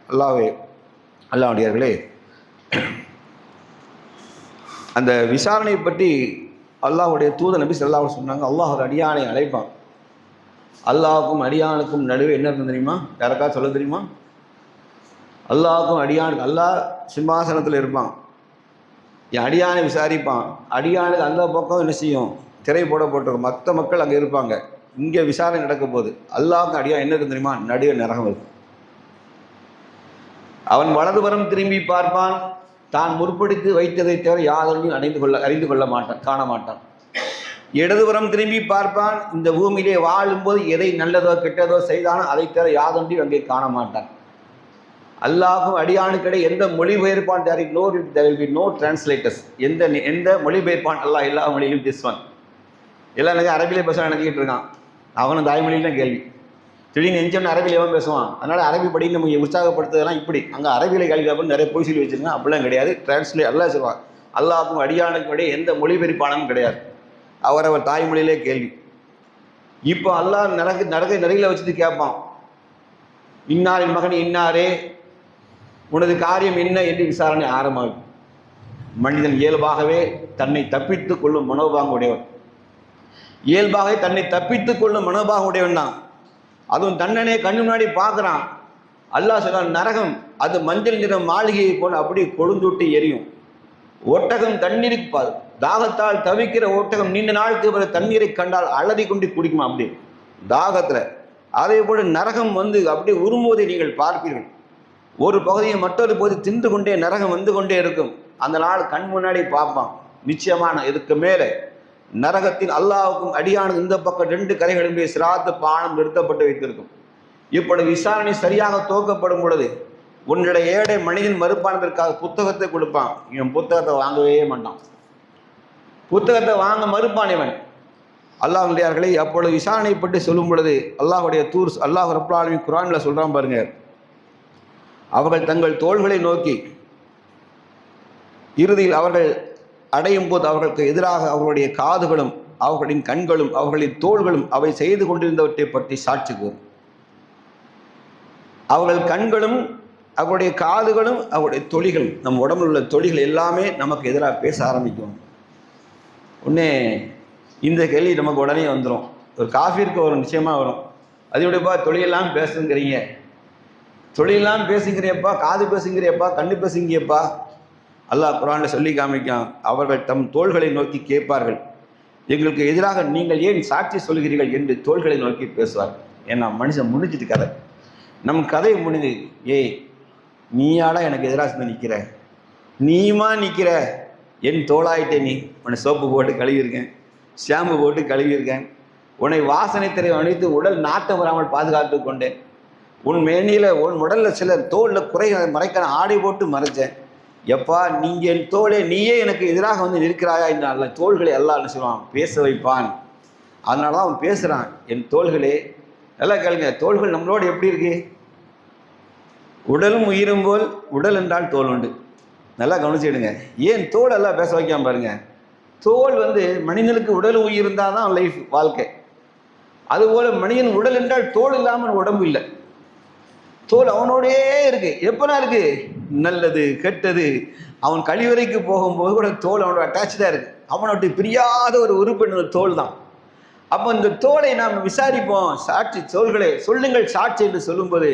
அல்லாஹ்வுடையார்களே, அந்த விசாரணை பற்றி அல்லாஹ்வுடைய தூதர் நபி ஸல்லல்லாஹு அலைஹி வஸல்லம் சொன்னாங்க, அல்லாஹ் ஒரு அடியானை அழைப்பான். அல்லாஹுக்கும் அடியானுக்கும் நடுவே என்ன இருக்கும் தெரியுமா, யாருக்கா சொல்ல தெரியுமா? அல்லாஹுக்கும் அடியானுக்கு, அல்லாஹ் சிம்மாசனத்தில் இருப்பான், என் அடியானை விசாரிப்பான். அடியானுக்கு அந்த பக்கம் என்ன செய்யும், திரை போட்டிருக்கும், மற்ற மக்கள் அங்கே இருப்பாங்க. இங்கே விசாரணை நடக்க போகுது. அல்லாஹுக்கும் அடியான் என்ன இருக்கும் தெரியுமா, நடுவே நரகம் இருக்கும். அவன் வலதுபுறம் திரும்பி பார்ப்பான், தான் முற்படுத்தி வைத்ததை தவிர யாதொன்றையும் அறிந்து கொள்ள மாட்டான், காண மாட்டான். இடதுபுறம் திரும்பி பார்ப்பான், இந்த பூமியிலே வாழும்போது எதை நல்லதோ கெட்டதோ செய்தானோ அதை தவிர யாதொன்றையும் அங்கே காண மாட்டான். அல்லாஹும் அடியானுக்கிடையே எந்த மொழிபெயர்ப்பான், there will be no translators. எந்த மொழிபெயர்ப்பான் அல்லாஹ் எல்லா மொழியிலும் பேசுவான். எல்லாம் எனக்கு அரபியிலே பேச நினைச்சிக்கிட்டு இருக்கான், அவனும் தாய்மொழியில் தான் கேள்வி. திடீர்னு எஞ்சோன்னு அரபியில் எவன் பேசுவான். அதனால் அரபி படின்னு நம்ம உற்சாகப்படுத்துறதெல்லாம் இப்படி. அங்கே அரபியில் கேள்விப்பட்டு நிறைய பொய் சொல்லி வச்சுருங்க. அப்படிலாம் கிடையாது. டிரான்ஸ்லேட் எல்லாம் சொல்லுவாங்க. அல்லாஹ்வுக்கும் அடியானுக்கும் இடையே எந்த மொழிபெயர்ப்பானதும் கிடையாது. அவரவர் தாய்மொழியிலே கேள்வி. இப்போ அல்லாஹ் நரகில் வச்சுட்டு கேட்பான், இன்னாரின் மகன் இன்னாரே, உனது காரியம் என்ன என்று விசாரணை ஆரம்பமாகும். மனிதன் இயல்பாகவே தன்னை தப்பித்துக் கொள்ளும் மனோபாகம் உடையவன். இயல்பாகவே தன்னை தப்பித்துக் கொள்ளும் மனோபாகம் உடையவன் தான். அதுவும் தண்டனை கண்ணு முன்னாடி பார்க்குறான். அல்லாஹ் சொல்றான், நரகம் அது மஞ்சள் நிற மாளிகையை போல அப்படி கொழுந்துட்டு எரியும். ஒட்டகம் தண்ணீருக்கு தாகத்தால் தவிக்கிற ஒட்டகம் நீண்ட நாளுக்கு பிறகு தண்ணீரை கண்டால் அலறி கொண்டு குடிக்குமா அப்படி தாகத்தில். அதே போல நரகம் அப்படி உருமுவதை நீங்கள் பார்ப்பீர்கள். ஒரு பகுதியை மற்றொரு பகுதி தின்று கொண்டே நரகம் வந்து கொண்டே இருக்கும். அந்த நாள் கண் முன்னாடி பார்ப்பான். நிச்சயமான இதுக்கு மேலே நரகத்தின் அல்லாஹ்வுக்கும் அடியானுக்கும் இந்த பக்கம் 2 கரைகளுடைய சிராத்து பானம் நிறுத்தப்பட்டு வைத்திருக்கும். இப்பொழுது விசாரணை சரியாக துவக்கப்படும் பொழுது உன்னுடைய ஏழை மனிதன் மறுப்பானதற்காக புத்தகத்தை கொடுப்பான். இவன் புத்தகத்தை வாங்கவே மாட்டான். புத்தகத்தை வாங்க மறுப்பான் இவன். அல்லாஹ்வுடையார்களே, அப்பொழுது விசாரணை பற்றி சொல்லும் பொழுது அல்லாஹ்வுடைய அல்லாஹ் ரப்பல் ஆலமீன் குர்ஆனில் சொல்றான் பாருங்க, அவர்கள் தங்கள் தோள்களை நோக்கி இறுதியில் அவர்கள் அடையும் போது அவர்களுக்கு எதிராக அவர்களுடைய காதுகளும் அவர்களின் கண்களும் அவர்களின் தோள்களும் அவை செய்து கொண்டிருந்தவற்றை பற்றி சாட்சி கூறும். அவர்கள் கண்களும் அவருடைய காதுகளும் அவருடைய தொழிகளும், நம் உடம்புல உள்ள தொழிகள் எல்லாமே நமக்கு எதிராக பேச ஆரம்பிக்கும். உடனே இந்த கேள்வி நமக்கு உடனே வந்துடும். ஒரு காஃபிற்கு வரும், நிச்சயமாக வரும். அதோடப்பா தொழிலெல்லாம் பேசுங்கிறீங்க, தொழிலெல்லாம் பேசுங்கிறியப்பா, காது பேசுங்கிறியப்பா, கண்ணு பேசுங்கியப்பா. அல்லாஹ் குர்ஆனில் சொல்லி காமிக்கான், அவர்கள் தம் தோள்களை நோக்கி கேட்பார்கள், எங்களுக்கு எதிராக நீங்கள் ஏன் சாட்சி சொல்கிறீர்கள் என்று தோள்களை நோக்கி பேசுவார். ஏன்னா மனுஷன் முடிஞ்சிட்டு கதை, நம் கதை முடிஞ்சு. ஏய், நீயாடா எனக்கு எதிராக நிற்கிற, நீமா நிற்கிற, என் தோளாயிட்டே நீ. உன்னை சோப்பு போட்டு கழுவியிருக்கேன், ஷாம்பு போட்டு கழுவியிருக்கேன், உன்னை வாசனை திரை அணித்து உடல் நாட்டம் வராமல் பாதுகாத்து கொண்டேன், உன் மேனியில் உன் உடலில் சில தோளில் குறை மறைக்கிற ஆடை போட்டு மறைச்சேன். எப்பா நீங்கள் என் தோளே நீயே எனக்கு எதிராக நிற்கிறாயா என்று அல்ல தோள்களை எல்லாம் என்ன சொல்லுவான், பேச வைப்பான். அதனால தான் அவன் பேசுகிறான். என் தோள்களே, நல்லா கேளுங்க, தோள்கள் நம்மளோட எப்படி இருக்கு? உடலும் உயிரும் போல் உடல் என்றால் தோல் உண்டு. நல்லா கவனிச்சுடுங்க. ஏன் தோல் எல்லாம் பேச வைக்காம பாருங்க. தோல் மனிதனுக்கு உடல் உயிர் இருந்தால் தான் லைஃப், வாழ்க்கை. அதுபோல் மனிதன் உடல் என்றால் தோல் இல்லாமல் உடம்பு இல்லை. தோல் அவனோடே இருக்கு. எப்பனா இருக்கு? நல்லது கெட்டது. அவன் கழிவறைக்கு போகும்போது கூட தோல் அவனோட அட்டாச்சாக இருக்கு. அவனோட பிரியாத ஒரு உறுப்பு தோல் தான். அப்போ இந்த தோலை நாம் விசாரிப்போம். சாட்சி தோள்களை சொல்லுங்கள் சாட்சி என்று சொல்லும்போது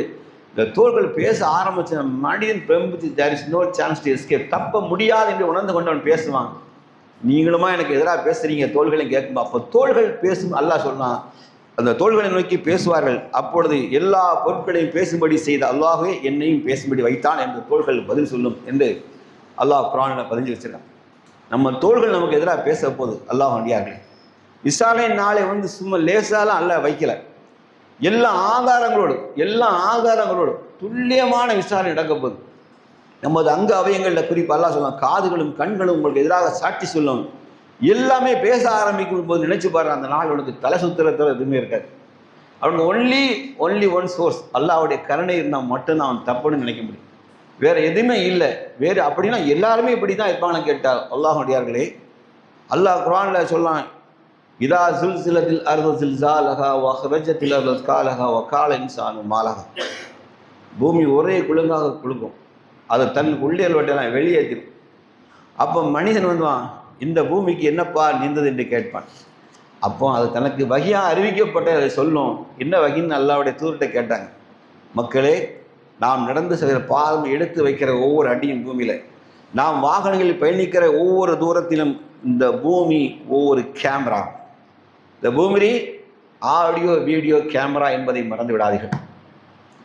இந்த தோள்கள் பேச ஆரம்பிச்ச மனிதன் பிரம்பிச்சு, there is no chance to escape, தப்ப முடியாது என்று உணர்ந்து கொண்டு அவன் பேசுவான். நீங்களுமா எனக்கு எதிராக பேசுறீங்க தோள்களையும் கேட்குமா? அப்போ தோள்கள் பேசும். அல்லாஹ் சொன்னான், அந்த தோள்களை நோக்கி பேசுவார்கள். அப்பொழுது எல்லா பொருட்களையும் பேசும்படி செய்த அல்லாஹ்வே என்னையும் பேசும்படி வைத்தான் என்று தோள்கள் பதில் சொல்லும் என்று அல்லாஹ் குர்ஆனில் பதிஞ்சு வச்சிருக்கான். நம்ம தோள்கள் நமக்கு எதிராக பேச போது அல்லாஹ் அடியார்களே, விசாரணை நாளை சும்மா லேசாலாம் அல்லாஹ் வைக்கல. எல்லா ஆதாரங்களோடு துல்லியமான விசாரணை நடக்க போகுது. நமது அங்க அவயங்களில் குறிப்பாக அல்லாஹ் சொல்லலாம், காதுகளும் கண்களும் உங்களுக்கு எதிராக சாட்சி சொல்லும். எல்லாமே பேச ஆரம்பிக்கும் போது நினைச்சு பாரு, அந்த நாள் உனக்கு தலை சுத்திரத்தில் எதுவுமே இருக்காது. அவனுக்கு ஒன்லி ஒன் சோர்ஸ், அல்லாஹ்வுடைய கருணை இருந்தால் மட்டும்தான் அவன் தப்புன்னு நினைக்க முடியும். வேற எதுவுமே இல்லை. வேறு அப்படின்னா எல்லாருமே இப்படி தான் இருப்பாங்கன்னு கேட்டால் அல்லாஹ்வுடையார்களே, அல்லாஹ் குர்ஆனில் சொல்லலாம், இதா ஸுல்ஸிலத்தில் அர்து ஸில்ஸாலஹா வ அக்ரஜத்தில் அர்து அஸ்காலஹா வ கால இன்சானு மாலஹா. பூமி ஒரே குலுங்காக குலுங்கும், அதை தன் உள்ளியல்வட்டெல்லாம் வெளியேற்றிடும். அப்போ மனிதன் வந்துவான், இந்த பூமிக்கு என்னப்பா நீந்தது என்று கேட்பான். அப்போ அது தனக்கு வகையாக அறிவிக்கப்பட்ட அதை சொல்லும். என்ன வகைன்னு அல்லாஹ்வுடைய தூதர்கிட்ட கேட்டாங்க. மக்களே, நாம் நடந்து செல்கிற பாதம் எடுத்து வைக்கிற ஒவ்வொரு அடியும் பூமியில், நாம் வாகனங்களில் பயணிக்கிற ஒவ்வொரு தூரத்திலும் இந்த பூமி ஒவ்வொரு கேமரா. இந்த பூமி ஆடியோ வீடியோ கேமரா என்பதை மறந்து விடாதீர்கள்.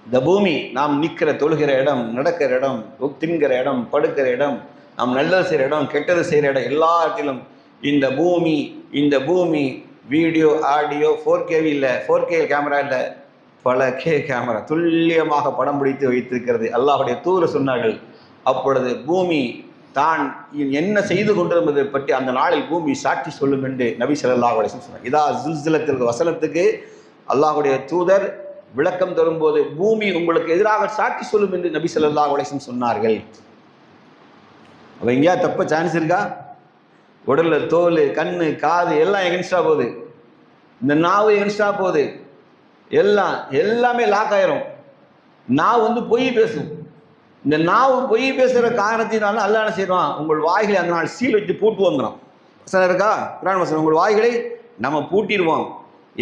இந்த பூமி நாம் நிற்கிற தொழுகிற இடம், நடக்கிற இடம், தின்கிற இடம், படுக்கிற இடம், நாம் நல்லது செய்கிற இடம், கெட்டது செய்கிற இடம், எல்லா இடத்திலும் இந்த பூமி வீடியோ ஆடியோ 4K இல்லை, 4K கேமரா இல்லை, பல கேமரா துல்லியமாக படம் பிடித்து வைத்திருக்கிறது. அல்லாஹ்வுடைய தூதர் சொன்னார்கள், அப்பொழுது பூமி தான் என்ன செய்து கொண்டிருப்பதை பற்றி அந்த நாளில் பூமி சாட்சி சொல்லும் என்று நபி ஸல்லல்லாஹு அலைஹி வஸல்லம் சொன்னார். இதா ஸுல்ஸிலத்தில் வசனத்துக்கு அல்லாஹ்வுடைய தூதர் விளக்கம் தரும்போது பூமி உங்களுக்கு எதிராக சாட்சி சொல்லும் என்று நபி ஸல்லல்லாஹு அலைஹி வஸல்லம் சொன்னார்கள். அவ எங்கேயா தப்ப சான்ஸ் இருக்கா? உடல்ல தோல், கண்ணு, காது எல்லாம் எகென்ஸ்டா போகுது. இந்த நாவு எகென்ஸ்டா போகுது. எல்லாமே லாக் ஆயிரும். நாவு பொய் பேசும். இந்த நாவு பொய் பேசுகிற காரணத்தினால அல்லாஹ் என்ன செய்வான்? உங்கள் வாய்களை அந்த நாள் சீல் வச்சு பூட்டு வந்துடும். வசனம் இருக்கா? குர்ஆன் வசனம். உங்கள் வாய்களை நம்ம பூட்டிடுவோம்.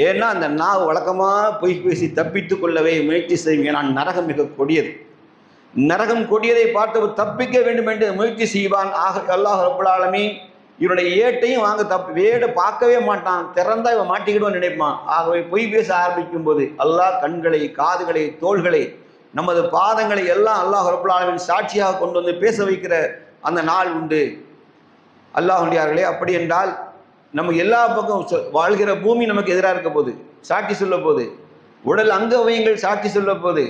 ஏன்னா அந்த நாவு வழக்கமாக பொய் பேசி தப்பித்து கொள்ளவே முயற்சி செய்யும். ஏன்னா நரகம் மிக கொடியது. நரகம் கொடியதை பார்த்து தப்பிக்க வேண்டும் என்று முயற்சி செய்வான். ஆக அல்லாஹ் ரப்பல் ஆலமீன் இவனுடைய ஏட்டையும் வேடை பார்க்கவே மாட்டான். திறந்தா இவன் மாட்டிக்கிடுவான்னு நினைப்பான். ஆகவே பொய் பேச ஆரம்பிக்கும் போது அல்லாஹ் கண்களை, காதுகளை, தோள்களை, நமது பாதங்களை எல்லாம் அல்லாஹ் ரப்பல் ஆலமீன் சாட்சியாக கொண்டு வந்து பேச வைக்கிற அந்த நாள் உண்டு. அல்லாஹ்வுடையார்களே, அப்படி என்றால் நம்ம எல்லா பக்கம் வாழ்கிற பூமி நமக்கு எதிராக இருக்க போது, சாட்சி சொல்ல போது, உடல் அங்க அவயங்கள் சாட்சி சொல்ல போது.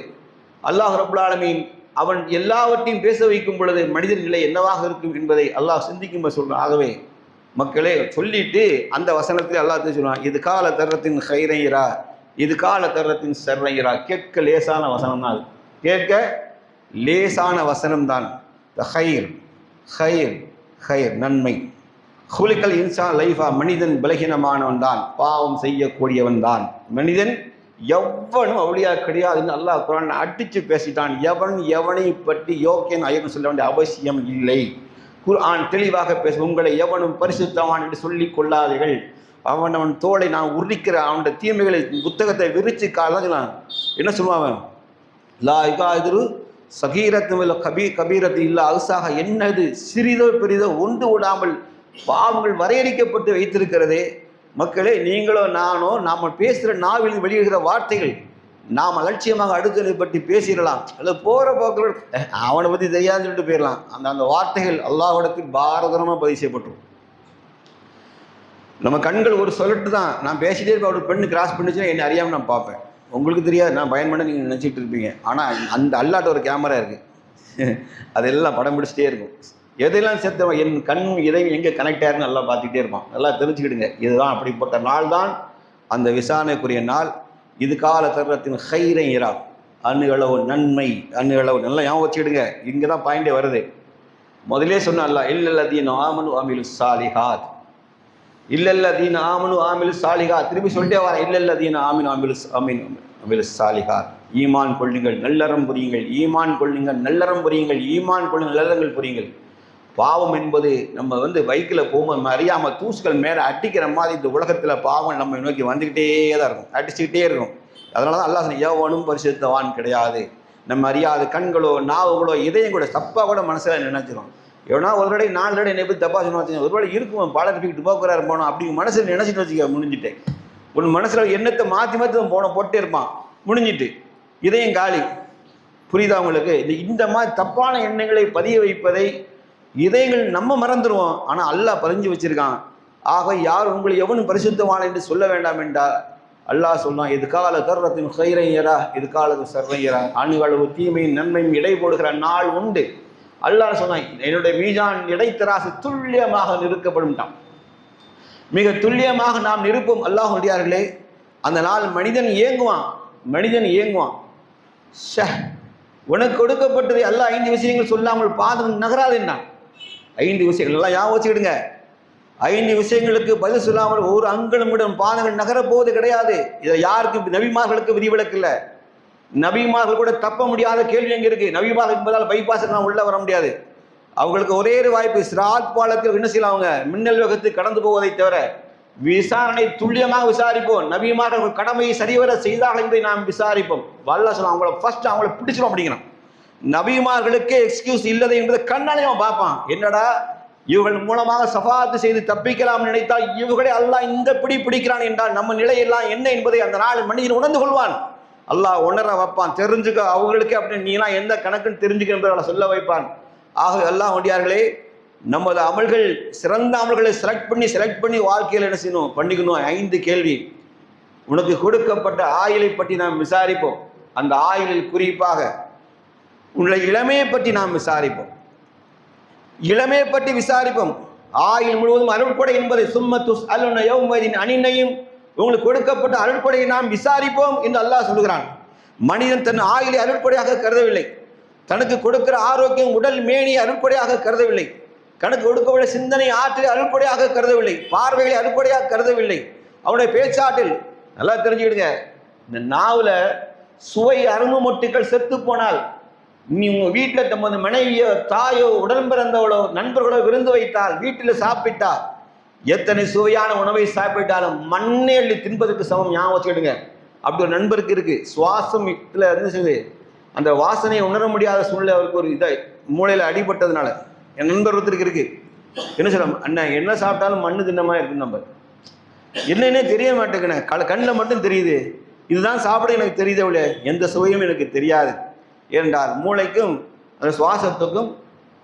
அல்லாஹ் ரப்பல் ஆலமீன் அவன் எல்லாவற்றையும் பேச வைக்கும் பொழுது மனிதன் நிலை என்னவாக இருக்கும் என்பதை அல்லாஹ் சிந்திக்கும் சொல்றான். ஆகவே மக்களே சொல்லிட்டு அந்த வசனத்தில் அல்லாஹ் சொல்றான், இது கால தர்றத்தின் ஹைரைரா, இது கால தர்றத்தின் சர்ரைரா. கேட்க லேசான வசனம் தான். கேட்க லேசான வசனம் தான். ஹைர் ஹைர் ஹைர் நன்மை. ஹுலிக்கல் இன்சான் லைஃபா, மனிதன் பலகீனமானவன் தான், பாவம் செய்யக்கூடியவன் தான். மனிதன் எவனும் அவளியா கிடையாதுன்னு அல்லாஹ் குர்ஆன் அடிச்சு பேசிட்டான். எவனை பற்றி யோக்கியன் ஐயன் சொல்ல வேண்டிய அவசியம் இல்லை. குர்ஆன் தெளிவாக பேச, உங்களை எவனும் பரிசுத்தவான் என்று சொல்லிக் கொள்ளாதீர்கள். அவன் தோளை நான் உரிக்கிற அவனுடைய தீமைகளை புத்தகத்தை விரிச்சு காலாம். என்ன சொல்லுவான்? லா யுகாதிரு சகீரத்து கபீரத்து இல்லா அவுசாக, என்னது சிறிதோ பெரிதோ ஒன்று விடாமல் பாவங்கள் வரையறுக்கப்பட்டு வைத்திருக்கிறதே. மக்களே, நீங்களோ நானோ நாம் பேசுகிற நாவில் வெளியிடுகிற வார்த்தைகள் நாம் அலட்சியமாக அடுத்ததை பற்றி பேசிடலாம். அல்லது போகிற போக்கில் அவனை பற்றி தெரியாதுன்னு சொல்லிட்டு போயிடலாம். அந்த வார்த்தைகள் அல்லாஹ்விடத்தில் பாரதமாக பதிவு செய்யப்பட்டுரும். நம்ம கண்கள் ஒரு சொல்லட்டு தான். நான் பேசிட்டே இருப்பேன், ஒரு பெண்ணு கிராஸ் பண்ணிச்சுன்னா என்னை அறியாமல் நான் பார்ப்பேன். உங்களுக்கு தெரியாது, நான் பயன் பண்ண நீங்கள் நினச்சிட்டு இருப்பீங்க. ஆனால் அந்த அல்லாட்ட ஒரு கேமரா இருக்குது, அதெல்லாம் படம் பிடிச்சிட்டே இருக்கும். எதெல்லாம் சேர்த்து என் கண் இதயம் எங்கே கனெக்ட் ஆயிருன்னு நல்லா பார்த்துக்கிட்டே இருப்பான். நல்லா தெரிஞ்சுக்கிடுங்க. இதுதான் அப்படிப்பட்ட நாள் தான் அந்த விசாரணைக்குரிய நாள். இது கால தர்றத்தின் ஹைரை இரா, அணுகளவு நன்மை, அணுகளவு நல்லா ஞாபகம் வச்சுக்கிடுங்க. இங்கே தான் பாயிண்டே வருது. முதலே சொன்ன அல்லாஹ் இல்லல்லதீன ஆமனு ஆமிலு சாலிஹாத், இல்லல்லதீன ஆமனு ஆமிலு சாலிஹாத். திரும்பி சொல்லிட்டே வர, இல்லல்லதீன ஆமினு ஆமிலு சாலிஹாத். ஈமான் கொள்ளுங்கள், நல்லறம் புரியுங்கள். ஈமான் கொள்ளுங்கள், நல்லறம் புரியுங்கள். ஈமான் கொள்ளுங்கள், நல்லறங்கள் புரியுங்கள். பாவம் என்பது நம்ம பைக்கில் போகும்போது நம்ம அறியாமல் தூசுகள் மேலே அடிக்கிற மாதிரி இந்த உலகத்தில் பாவம் நம்ம நோக்கி வந்துக்கிட்டே தான் இருக்கும், அடிச்சுக்கிட்டே இருக்கும். அதனால தான் அல்லாஹ் எவனும் பரிசுத்தவான் கிடையாது. நம்ம அறியாத கண்களோ நாவுகளோ இதயம் கூட தப்பாக கூட மனசில் நினைச்சிடும். எவனா ஒரு தடவை 4 தடவை என்னை பற்றி தப்பாக சொன்ன வச்சுக்கோங்க, ஒருவேளை இருக்கும் பாலத்துக்கு போக்குறாரு போனோம் அப்படிங்க மனசில் நினைச்சிட்டு வச்சுக்க, முடிஞ்சுட்டேன். உன் மனசில் எண்ணத்தை மாற்றி போட்டே இருப்பான், முடிஞ்சிட்டு இதயம் காலி. புரியுதா உங்களுக்கு? இந்த மாதிரி தப்பான எண்ணங்களை பதிய வைப்பதை இதயங்கள் நம்ம மறந்துடுவோம். ஆனால் அல்லாஹ் பதிஞ்சு வச்சிருக்கான். ஆக யார் உங்களை எவனும் பரிசுத்தவான் என்று சொல்ல வேண்டாம் என்றால் அல்லாஹ் சொல்றான், இது கால தர்றத்தின் ஹைரையரா, இது காலத்து சர்வையரா. அணுகளவு தீமையும் நன்மையும் இடை போடுகிற நாள் உண்டு. அல்லாஹ் சொன்னான், என்னுடைய மீசான் இடைத்தராசு துல்லியமாக நிறுக்கப்படும். மிக துல்லியமாக நாம் நிற்போம். அல்லாஹ்வுடையார்களே, அந்த நாள் மனிதன் ஏங்குவான். உனக்கு கொடுக்கப்பட்டதை அல்லாஹ் 5 விஷயங்கள் சொல்லாமல் பாதம் நகராது என்றான். 5 விஷயங்கள் எல்லாம் ஞாபகம் வச்சுக்கிடுங்க. 5 விஷயங்களுக்கு பதில் சொல்லாமல் ஒரு அங்குலம் கூட பாதங்கள் நகரப்போவது கிடையாது. இதை யாருக்கும், நபிமார்களுக்கு விதிவிலக்கு இல்லை. நபிமார்கள் கூட தப்ப முடியாத கேள்வி எங்க இருக்கு? நபிமார்கள் என்பதால் பைபாஸுக்கு நான் உள்ள வர முடியாது. அவங்களுக்கு ஒரே ஒரு வாய்ப்பு, சிராத் பாலத்தில் என்ன செய்யலாம்? அவங்க மின்னல் வேகத்துக்கு கடந்து போவதை தவிர விசாரணை துல்லியமாக விசாரிப்போம். நபிமார்கள் கடமையை சரிவர செய்தார்கள் என்பதை நாம் விசாரிப்போம். வல்ல சொல்ல அவங்கள ஃபர்ஸ்ட் அவங்கள பிடிச்சிடும் அப்படிங்கிறான். நபிமார்களுக்கே எக்ஸ்கியூஸ் இல்லதை என்பதை கண்ணாலே அவன் பார்ப்பான். என்னடா இவர்கள் மூலமாக சஃபாத்து செய்து தப்பிக்கலாம் நினைத்தால் இவர்களே அல்லாஹ் இந்த பிடிக்கிறான் என்றால் நம்ம நிலையெல்லாம் என்ன என்பதை அந்த நாள் மனிதன் உணர்ந்து கொள்வான். அல்லாஹ் உணர வைப்பான், தெரிஞ்சுக்க அவர்களுக்கு அப்படின்னு நீலாம் எந்த கணக்குன்னு தெரிஞ்சுக்க என்பதை சொல்ல வைப்பான். ஆக அல்லாஹ் வண்டியார்களே, நமது அமல்கள், சிறந்த அமல்களை செலக்ட் பண்ணி வாழ்க்கையில் என்ன செய்யணும்? பண்ணிக்கணும். 5 கேள்வி. உனக்கு கொடுக்கப்பட்ட ஆயுளை பற்றி நாம் விசாரிப்போம். அந்த ஆயுளில் குறிப்பாக உன்னுடைய இளமையை பற்றி நாம் விசாரிப்போம். ஆயுள் முழுவதும் அருள்கொடை என்பதை சும்மத்துஸ் அலுன யௌமதின் அணினையும் உங்களுக்கு கொடுக்கப்பட்ட அருள்கொடையை நாம் விசாரிப்போம் என்று அல்லாஹ் சொல்கிறான். மனிதன் தன் ஆயுளை அருட்படையாக கருதவில்லை, தனக்கு கொடுக்கிற ஆரோக்கியம் உடல் மேனி அருட்படையாக கருதவில்லை, கணக்கு கொடுக்கவில்லை சிந்தனை ஆற்றலை அருட்படையாக கருதவில்லை, பார்வைகளை அருட்படையாக கருதவில்லை, அவனுடைய பேச்சாற்றில். நல்லா தெரிஞ்சுக்கிடுங்க, இந்த நாவில் சுவை அரும்பு மொட்டுக்கள் செத்து போனால் நீ உங்கள் வீட்டில் தமது மனைவியோ தாயோ உடன் பிறந்தவளோ நண்பர்களோ விருந்து வைத்தால் வீட்டில் சாப்பிட்டா எத்தனை சுவையான உணவை சாப்பிட்டாலும் மண்ணே அள்ளி தின்பதற்கு சமம். ஞாபகம் வச்சுக்கிடுங்க. அப்படி ஒரு நண்பருக்கு இருக்கு, சுவாசம் இதில் இருந்துச்சு, அந்த வாசனையை உணர முடியாத சூழ்நிலை அவருக்கு ஒரு இதை மூளையில் அடிபட்டதுனால. என் நண்பர் ஒருத்தருக்கு இருக்கு, என்ன சொல்ல அண்ணன் என்ன சாப்பிட்டாலும் மண்ணு தின்னமாக இருக்குன்னு நம்பர் என்னன்னே தெரிய மாட்டேங்கண்ணே, கண்ணில் மட்டும் தெரியுது, இதுதான் சாப்பிட எனக்கு தெரியுதே அவளே, எந்த சுவையும் எனக்கு தெரியாது என்றால் மூளைக்கும் அந்த சுவாசத்துக்கும்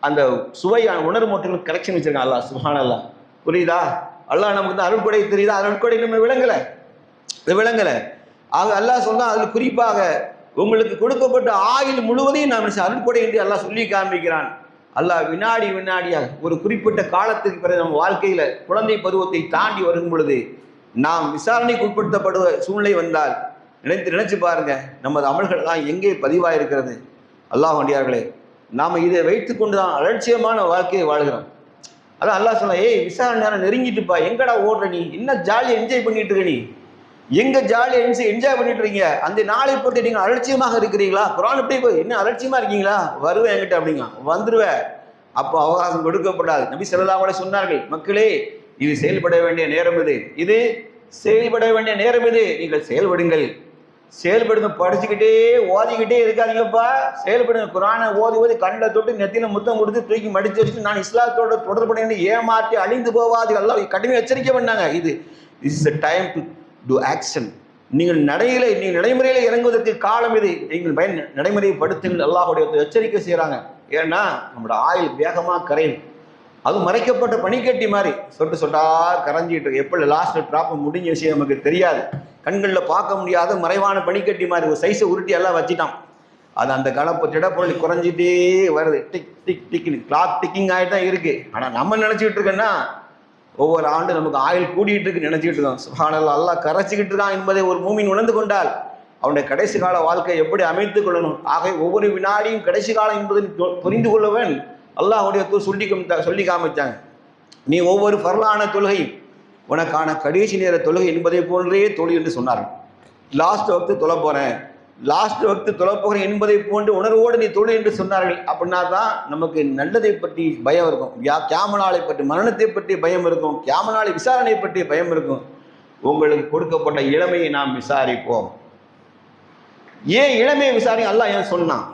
அந்த சுவையான உணர்வு மட்டும் கரெக்ஷன் வச்சிருக்கான் அல்லாஹ் சுப்ஹானல்லாஹ். புரியுதா? அல்லாஹ் நமக்கு வந்து அருட்கொடை தெரியுதா? அருட்கொடை நம்ம விளங்கலை. ஆக அல்லாஹ் சொன்னா அதில் குறிப்பாக உங்களுக்கு கொடுக்கப்பட்ட ஆயுள் முழுவதையும் நாம் அருட்கொடை என்று அல்லாஹ் சொல்லி காண்பிக்கிறான். அல்லாஹ் வினாடியாக ஒரு குறிப்பிட்ட காலத்துக்கு பிறகு நம்ம வாழ்க்கையில குழந்தை பருவத்தை தாண்டி வரும் பொழுது நாம் விசாரணைக்கு உட்படுத்தப்படுவ சூழ்நிலை வந்தால் நினைச்சு பாருங்க, நமது அமல்கள் தான் எங்கே பதிவாயிருக்கிறது. அல்லாஹ் வண்டியார்களே, நாம் இதை வைத்து கொண்டு தான் அலட்சியமான வாழ்க்கையை வாழ்கிறோம். அதான் அல்லாஹ் சொன்னா, ஏய் விசாரணை நேரம் நெருங்கிட்டுப்பா, எங்கடா ஓடுற நீ, என்ன ஜாலியாக என்ஜாய் பண்ணிட்டு இருக்க, நீ எங்க ஜாலியாக என்ஜாய் பண்ணிட்டு இருக்கீங்க, அந்த நாளை பொறுத்து நீங்கள் அலட்சியமாக இருக்கிறீங்களா? குரான் எப்படி போய் என்ன அலட்சியமா இருக்கீங்களா? வருவேன் என்கிட்ட அப்படிங்க, வந்துருவேன். அப்போ அவகாசம் கொடுக்கப்படாது. நபி ஸல்லல்லாஹு அலைஹி சொன்னார்கள், மக்களே இது செயல்பட வேண்டிய நேரம் இது செயல்பட வேண்டிய நேரம் இது, நீங்கள் செயல்படுங்கள். செயல்படுங்க, படிச்சுக்கிட்டே ஓதிக்கிட்டே இருக்காதீங்கப்பா, செயல்படுங்க. குரானை ஓதி கண்ணில் தொட்டு நெத்தில முத்தம் கொடுத்து தூக்கி மடிச்சு வச்சுட்டு நான் இஸ்லாத்தோட தொடர்புடைய ஏமாற்றி அழிந்து போவாது எல்லாம் கடுமையாக எச்சரிக்கை பண்ணாங்க. Is a time to to action. நீங்கள் நடைமுறையில் இறங்குவதற்கு காலம் இது, நீங்கள் நடைமுறைப்படுத்துங்கள். அல்லாஹ்வுடைய எச்சரிக்கை செய்கிறாங்க. ஏன்னா நம்மளோட ஆயுள் வேகமாக கரையும். அது மறைக்கப்பட்ட பனிக்கட்டி மாதிரி சொட்டு சொட்டா கரைஞ்சிட்டு இருக்கு. எப்படி லாஸ்ட் ட்ராப் முடிஞ்ச விஷயம் நமக்கு தெரியாது. கண்களில் பார்க்க முடியாத மறைவான பனிக்கட்டி மாதிரி ஒரு சைஸை உருட்டி எல்லாம் வச்சுட்டான். அது அந்த கலப்பு திடப்பொருள் குறைஞ்சிட்டே வருது. டிக் டிக் டிக்னு கிளாக் டிக்கிங் ஆகிட்டு தான் இருக்கு. ஆனால் நம்ம நினச்சிக்கிட்டு இருக்கோன்னா ஒவ்வொரு ஆண்டு நமக்கு ஆயுள் கூடிட்டு இருக்கு நினைச்சிட்டு இருக்கோம். சுப்ஹானல்லாஹ், அல்லாஹ் கரைச்சிக்கிட்டு இருக்கான் என்பதை ஒரு மூமின் உணர்ந்து கொண்டால் அவனுடைய கடைசி கால வாழ்க்கையை எப்படி அமைத்துக் கொள்ளணும். ஆக ஒவ்வொரு வினாடியும் கடைசி காலம் என்பதை புரிந்து கொள்ளவன் அல்லாஹ்வுடைய சொல்லி காமிச்சாங்க. நீ ஒவ்வொரு ஃபர்லான தொழுகையும் உனக்கான கடைசி நேர தொழுகை என்பதை போன்றே தொழு என்று சொன்னார்கள். லாஸ்ட் வக்து தொழ போகிறேன் என்பதை போன்று உணர்வோடு நீ தொழு என்று சொன்னார்கள். அப்படின்னா தான் நமக்கு நல்லதை பற்றி பயம் இருக்கும், கியாமனாலை பற்றி மரணத்தை பற்றி பயம் இருக்கும், கியாமனாலை விசாரணை பற்றி பயம் இருக்கும். உங்களுக்கு கொடுக்கப்பட்ட இளமையை நாம் விசாரிப்போம். ஏன் இளமையை விசாரி அல்லாஹ் ஏன் சொன்னான்?